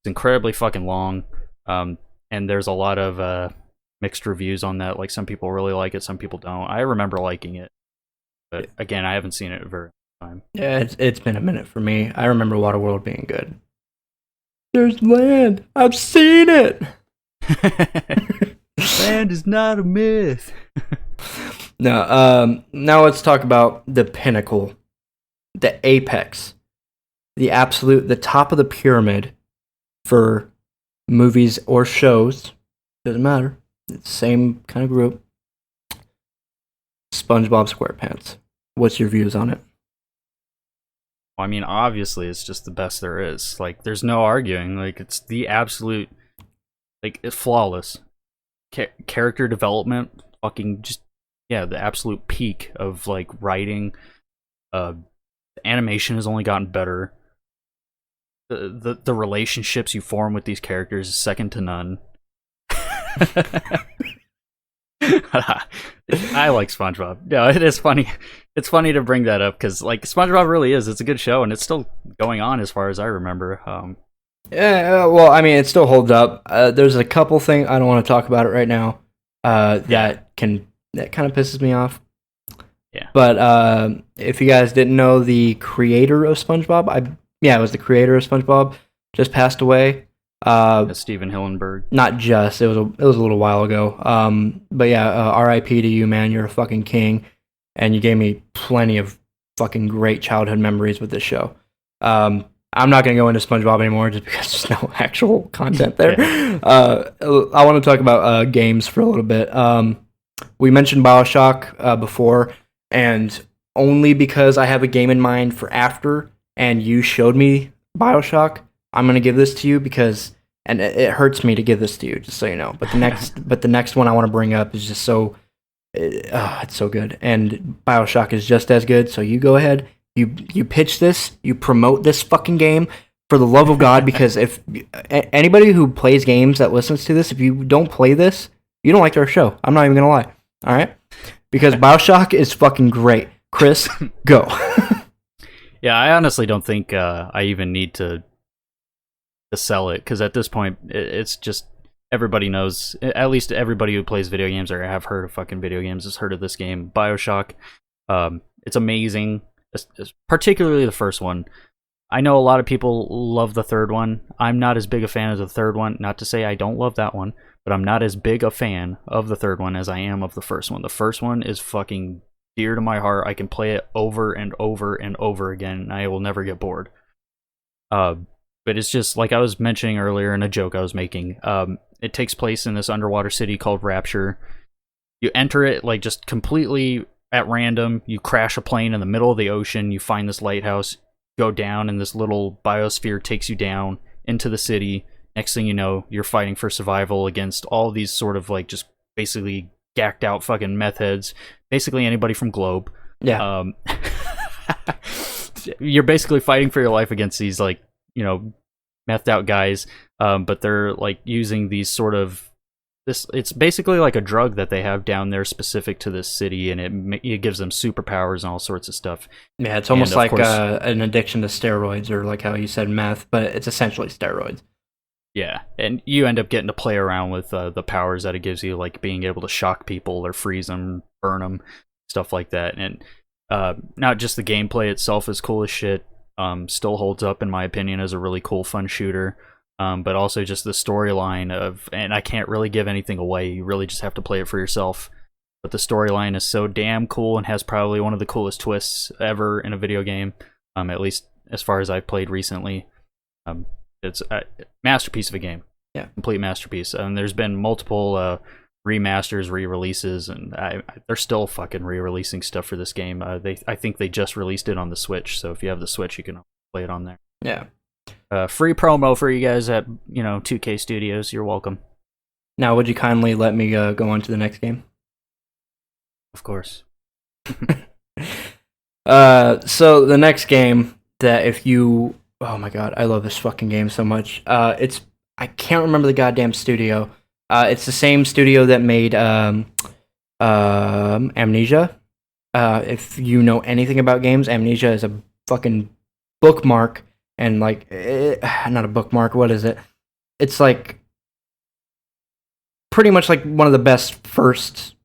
It's incredibly fucking long, and there's a lot of mixed reviews on that. Like, some people really like it, some people don't. I remember liking it, but again, I haven't seen it in a very long time. Yeah, it's been a minute for me. I remember Waterworld being good. There's land. I've seen it. Land is not a myth. No, now let's talk about the pinnacle, the apex, the top of the pyramid for movies or shows. Doesn't matter. It's the same kind of group. SpongeBob SquarePants. What's your views on it? Well, I mean, obviously, it's just the best there is. Like, there's no arguing. Like, it's the absolute, like, it's flawless. Character development, fucking just, yeah, the absolute peak of like writing. The animation has only gotten better. The relationships you form with these characters is second to none. I like SpongeBob. No, it is funny. It's funny to bring that up because like SpongeBob really is. It's a good show and it's still going on as far as I remember. Yeah, well, I mean, it still holds up. There's a couple things I don't want to talk about it right now. That kind of pisses me off. Yeah. But if you guys didn't know, the creator of SpongeBob, it was the creator of SpongeBob, just passed away. Steven Hillenburg. Not just. It was a little while ago. But yeah, R.I.P. to you, man. You're a fucking king, and you gave me plenty of fucking great childhood memories with this show. I'm not going to go into SpongeBob anymore just because there's no actual content there. Yeah. I want to talk about games for a little bit. We mentioned BioShock before, and only because I have a game in mind for after, and you showed me BioShock, I'm going to give this to you because, and it hurts me to give this to you, just so you know. But the next one I want to bring up is just so, it's so good, and BioShock is just as good. So you go ahead. You pitch this, you promote this fucking game for the love of God, because if anybody who plays games that listens to this, if you don't play this, you don't like our show. I'm not even gonna lie. All right, because BioShock is fucking great. Chris, go. Yeah, I honestly don't think I even need to sell it, because at this point, it's just everybody knows. At least everybody who plays video games or have heard of fucking video games has heard of this game, BioShock. It's amazing. Particularly the first one. I know a lot of people love the third one. I'm not as big a fan of the third one. Not to say I don't love that one, but I'm not as big a fan of the third one as I am of the first one. The first one is fucking dear to my heart. I can play it over and over and over again, and I will never get bored. But it's just like I was mentioning earlier in a joke I was making. It takes place in this underwater city called Rapture. You enter it like just completely at random. You crash a plane in the middle of the ocean. You find this lighthouse, go down, and this little biosphere takes you down into the city. Next thing you know, you're fighting for survival against all these sort of like just basically gacked out fucking meth heads. Basically anybody from Globe. Yeah. You're basically fighting for your life against these like, you know, methed out guys. But they're like using these sort of it's basically like a drug that they have down there specific to this city, and it gives them superpowers and all sorts of stuff. Yeah, it's almost like an addiction to steroids, or like how you said meth, but it's essentially steroids. Yeah, and you end up getting to play around with the powers that it gives you, like being able to shock people or freeze them, burn them, stuff like that. And not just the gameplay itself is cool as shit, still holds up in my opinion as a really cool, fun shooter. But also just the storyline of, and I can't really give anything away, you really just have to play it for yourself. But the storyline is so damn cool and has probably one of the coolest twists ever in a video game, at least as far as I've played recently. It's a masterpiece of a game. Yeah. Complete masterpiece. And there's been multiple remasters, re-releases, and they're still fucking re-releasing stuff for this game. I think they just released it on the Switch, so if you have the Switch, you can play it on there. Yeah. Free promo for you guys at 2K Studios. You're welcome. Now, would you kindly let me go on to the next game? Of course. So the next game that oh my god, I love this fucking game so much. I can't remember the goddamn studio. It's the same studio that made Amnesia. If you know anything about games, Amnesia is a fucking bookmark. And like, not a bookmark, what is it? It's like pretty much like one of the best first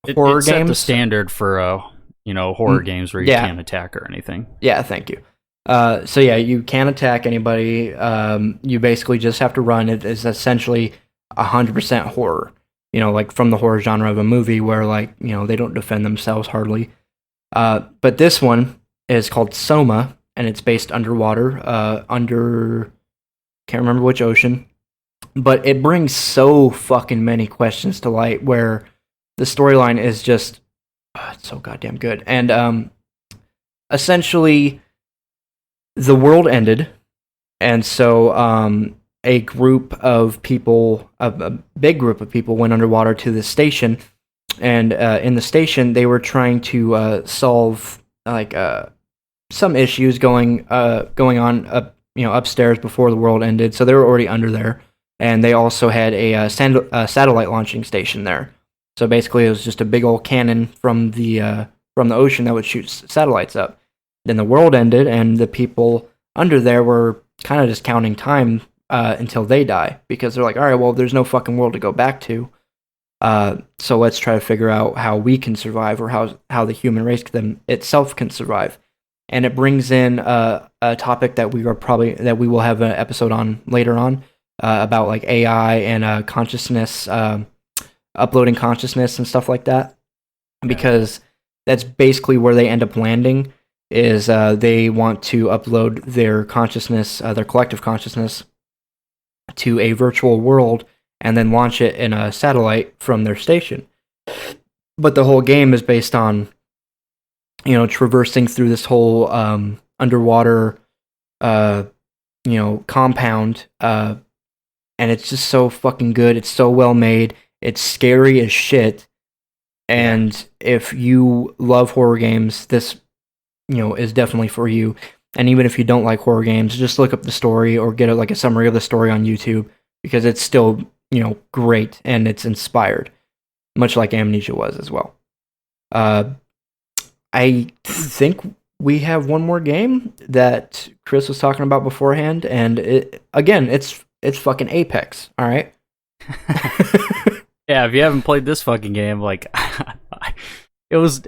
horror games. Set the standard for horror games where you can't attack or anything. Yeah, thank you. So yeah, you can't attack anybody. You basically just have to run. It is essentially 100% horror. Like from the horror genre of a movie where like they don't defend themselves hardly. But this one is called Soma. And it's based underwater, can't remember which ocean, but it brings so fucking many questions to light where the storyline is just, it's so goddamn good. And essentially, the world ended, and so a group of people, a big group of people went underwater to the station, and in the station, they were trying to solve, like, some issues going on upstairs before the world ended, so they were already under there, and they also had a satellite launching station there. So basically, it was just a big old cannon from the ocean that would shoot satellites up. Then the world ended, and the people under there were kind of just counting time until they die, because they're like, all right, well, there's no fucking world to go back to. So let's try to figure out how we can survive, or how the human race itself can survive. And it brings in a topic that we will have an episode on later on about like AI and consciousness, uploading consciousness and stuff like that, because that's basically where they end up landing. is they want to upload their consciousness, their collective consciousness, to a virtual world and then launch it in a satellite from their station. But the whole game is based on, traversing through this whole underwater, compound, and it's just so fucking good. It's so well made. It's scary as shit. And if you love horror games, this, is definitely for you. And even if you don't like horror games, just look up the story or get a summary of the story on YouTube, because it's still, great and it's inspired, much like Amnesia was as well. I think we have one more game that Chris was talking about beforehand, and it's fucking Apex, all right? Yeah, if you haven't played this fucking game, like, it was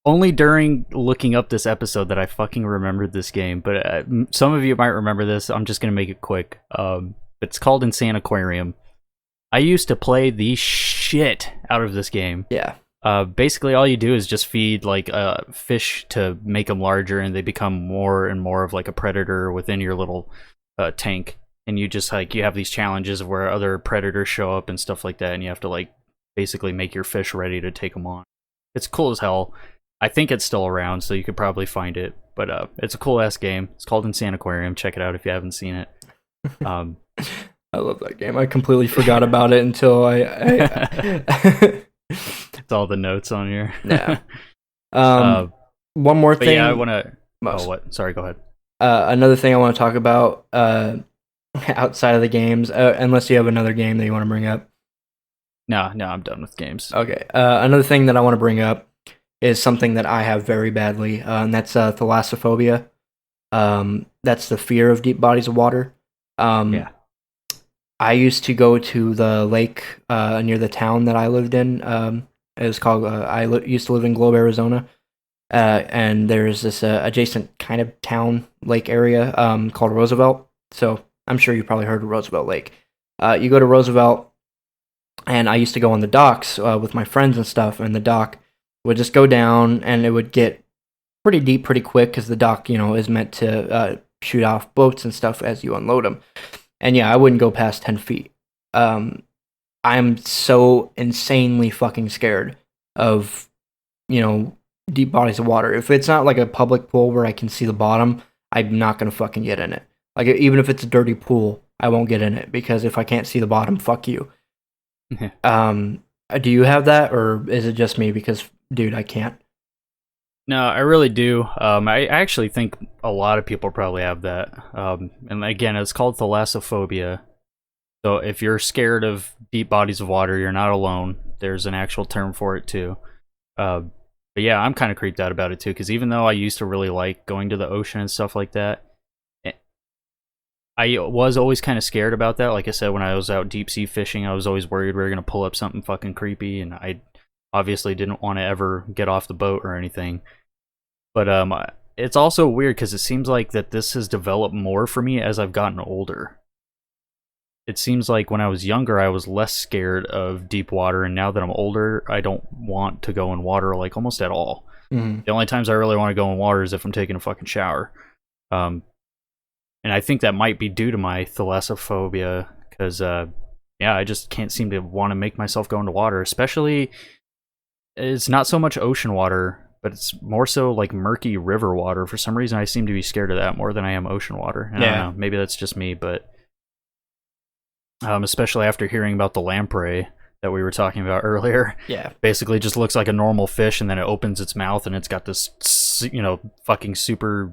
only during looking up this episode that I fucking remembered this game, but some of you might remember this. I'm just going to make it quick. It's called Insane Aquarium. I used to play the shit out of this game. Yeah. Basically, all you do is just feed, like, fish to make them larger, and they become more and more of, like, a predator within your little tank. And you just, like, you have these challenges of where other predators show up and stuff like that, and you have to, like, basically make your fish ready to take them on. It's cool as hell. I think it's still around, so you could probably find it. But it's a cool-ass game. It's called Insane Aquarium. Check it out if you haven't seen it. I love that game. I completely forgot about it until I It's all the notes on here. Yeah. One more thing. Yeah, I want to... Oh, what? Sorry, go ahead. Another thing I want to talk about outside of the games, unless you have another game that you want to bring up. No, I'm done with games. Okay. Another thing that I want to bring up is something that I have very badly, and that's thalassophobia. That's the fear of deep bodies of water. Yeah. I used to go to the lake near the town that I lived in. It was called. Used to live in Globe, Arizona, and there's this adjacent kind of town lake area called Roosevelt. So I'm sure you've probably heard of Roosevelt Lake. You go to Roosevelt, and I used to go on the docks with my friends and stuff, and the dock would just go down, and it would get pretty deep pretty quick because the dock, is meant to shoot off boats and stuff as you unload them. And yeah, I wouldn't go past 10 feet. I'm so insanely fucking scared of, deep bodies of water. If it's not like a public pool where I can see the bottom, I'm not going to fucking get in it. Like, even if it's a dirty pool, I won't get in it, because if I can't see the bottom, fuck you. Do you have that, or is it just me? Because, dude, I can't. No, I really do. I actually think a lot of people probably have that. And again, it's called thalassophobia. So if you're scared of deep bodies of water, you're not alone. There's an actual term for it too. But yeah, I'm kind of creeped out about it too, because even though I used to really like going to the ocean and stuff like that, I was always kind of scared about that. Like I said, when I was out deep sea fishing, I was always worried we were going to pull up something fucking creepy, and I obviously didn't want to ever get off the boat or anything. But it's also weird because it seems like that this has developed more for me as I've gotten older. It seems like when I was younger, I was less scared of deep water, and now that I'm older, I don't want to go in water, like, almost at all. Mm-hmm. The only times I really want to go in water is if I'm taking a fucking shower. And I think that might be due to my thalassophobia, because I just can't seem to want to make myself go into water. Especially, it's not so much ocean water, but it's more so like murky river water. For some reason, I seem to be scared of that more than I am ocean water. I don't know, maybe that's just me, but especially after hearing about the lamprey that we were talking about earlier. Yeah. Basically just looks like a normal fish, and then it opens its mouth, and it's got this, fucking super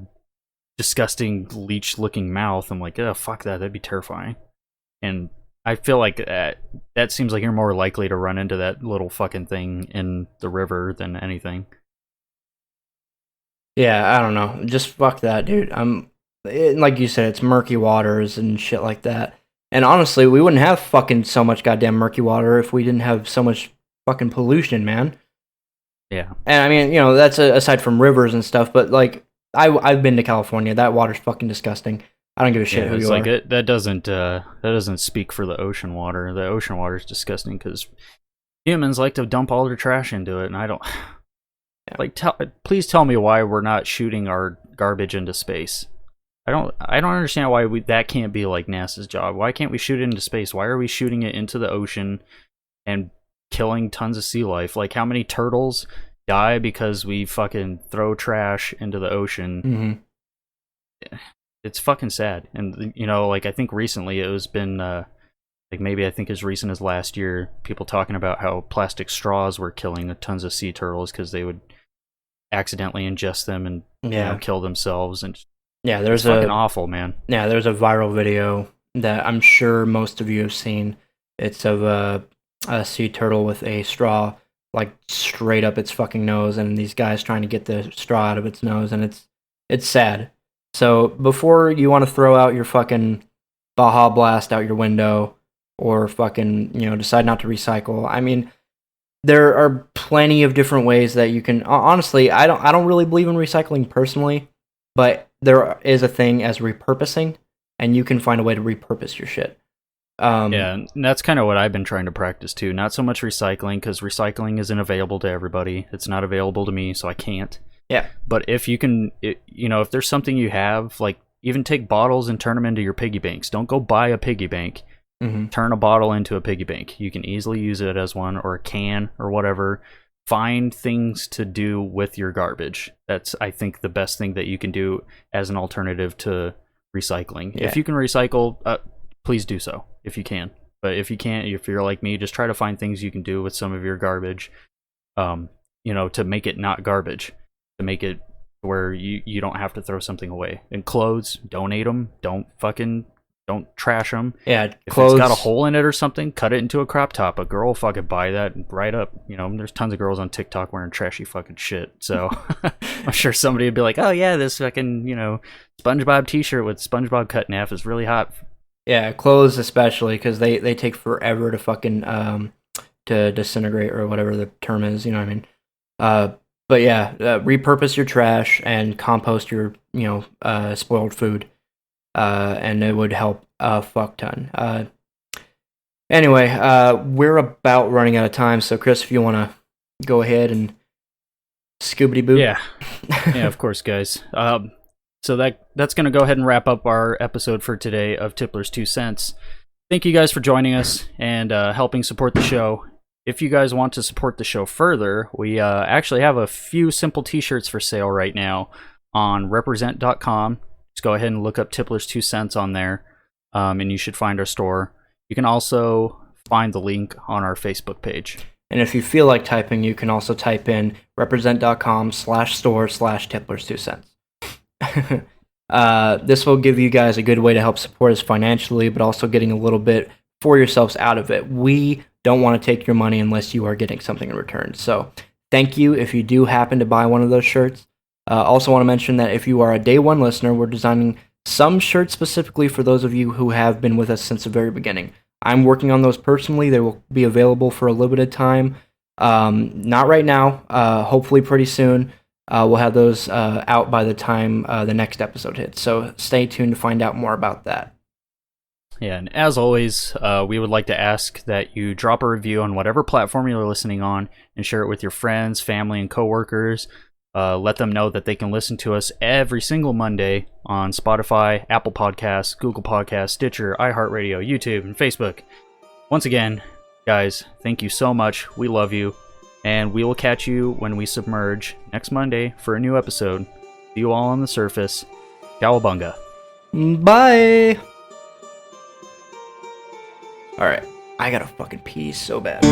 disgusting leech-looking mouth. I'm like, oh, fuck that. That'd be terrifying. And I feel like that seems like you're more likely to run into that little fucking thing in the river than anything. Yeah, I don't know. Just fuck that, dude. Like you said, it's murky waters and shit like that. And honestly, we wouldn't have fucking so much goddamn murky water if we didn't have so much fucking pollution, man. Yeah. And I mean, that's aside from rivers and stuff, but like, I've been to California. That water's fucking disgusting. I don't give a shit who you like are. That doesn't speak for the ocean water. The ocean water is disgusting because humans like to dump all their trash into it, and I don't. Like, please tell me why we're not shooting our garbage into space. I don't understand why that can't be like NASA's job. Why can't we shoot it into space? Why are we shooting it into the ocean and killing tons of sea life? Like, how many turtles die because we fucking throw trash into the ocean? It's fucking sad. And you know, like, I think recently it was been like, maybe I think as recent as last year, people talking about how plastic straws were killing tons of sea turtles because they would accidentally ingest them and you know, kill themselves. And there's fucking awful, man. Yeah, there's a viral video that I'm sure most of you have seen. It's of a sea turtle with a straw like straight up its fucking nose, and these guys trying to get the straw out of its nose, and it's sad. So before you want to throw out your fucking Baja Blast out your window, or fucking, you know, decide not to recycle, I mean, there are plenty of different ways that you can. Honestly, I don't really believe in recycling personally, but there is a thing as repurposing, and you can find a way to repurpose your shit. Yeah, and that's kind of what I've been trying to practice too. Not so much recycling, because recycling isn't available to everybody. It's not available to me, so I can't. Yeah. But if you can, you know, if there's something you have, like, even take bottles and turn them into your piggy banks. Don't go buy a piggy bank. Turn a bottle into a piggy bank. You can easily use it as one, or a can, or whatever. Find things to do with your garbage. That's, I think, the best thing that you can do as an alternative to recycling. Yeah. If you can recycle, please do so, if you can. But if you can't, if you're like me, just try to find things you can do with some of your garbage, you know, to make it not garbage, to make it where you don't have to throw something away. And clothes, donate them. Don't trash them. Yeah, if clothes. It's got a hole in it or something, cut it into a crop top. A girl will fucking buy that right up. You know, there's tons of girls on TikTok wearing trashy fucking shit. So I'm sure somebody would be like, oh yeah, this fucking, you know, SpongeBob t-shirt with SpongeBob cut in half is really hot. Yeah, clothes especially, because they take forever to fucking to disintegrate, or whatever the term is. You know what I mean? But yeah, repurpose your trash and compost your, you know, spoiled food. And it would help a fuck ton. Anyway, we're about running out of time, so Chris, if you want to go ahead and scoobity boop. Yeah, of course, guys. So that's going to go ahead and wrap up our episode for today of Tipplers 2 Cents. Thank you guys for joining us and helping support the show. If you guys want to support the show further, we actually have a few simple t-shirts for sale right now on represent.com. Just go ahead and look up Tipplers 2 Cents on there, and you should find our store. You can also find the link on our Facebook page. And if you feel like typing, you can also type in represent.com/store/Tipplers2 Cents. This will give you guys a good way to help support us financially, but also getting a little bit for yourselves out of it. We don't want to take your money unless you are getting something in return. So thank you if you do happen to buy one of those shirts. Also want to mention that if you are a day one listener, we're designing some shirts specifically for those of you who have been with us since the very beginning. I'm working on those personally. They will be available for a limited time. Not right now. Hopefully pretty soon. We'll have those out by the time the next episode hits. So stay tuned to find out more about that. Yeah, and as always, we would like to ask that you drop a review on whatever platform you're listening on and share it with your friends, family, and coworkers. Let them know that they can listen to us every single Monday on Spotify, Apple Podcasts, Google Podcasts, Stitcher, iHeartRadio, YouTube, and Facebook. Once again, guys, thank you so much. We love you. And we will catch you when we submerge next Monday for a new episode. See you all on the surface. Cowabunga. Bye! Alright, I gotta fucking pee so bad.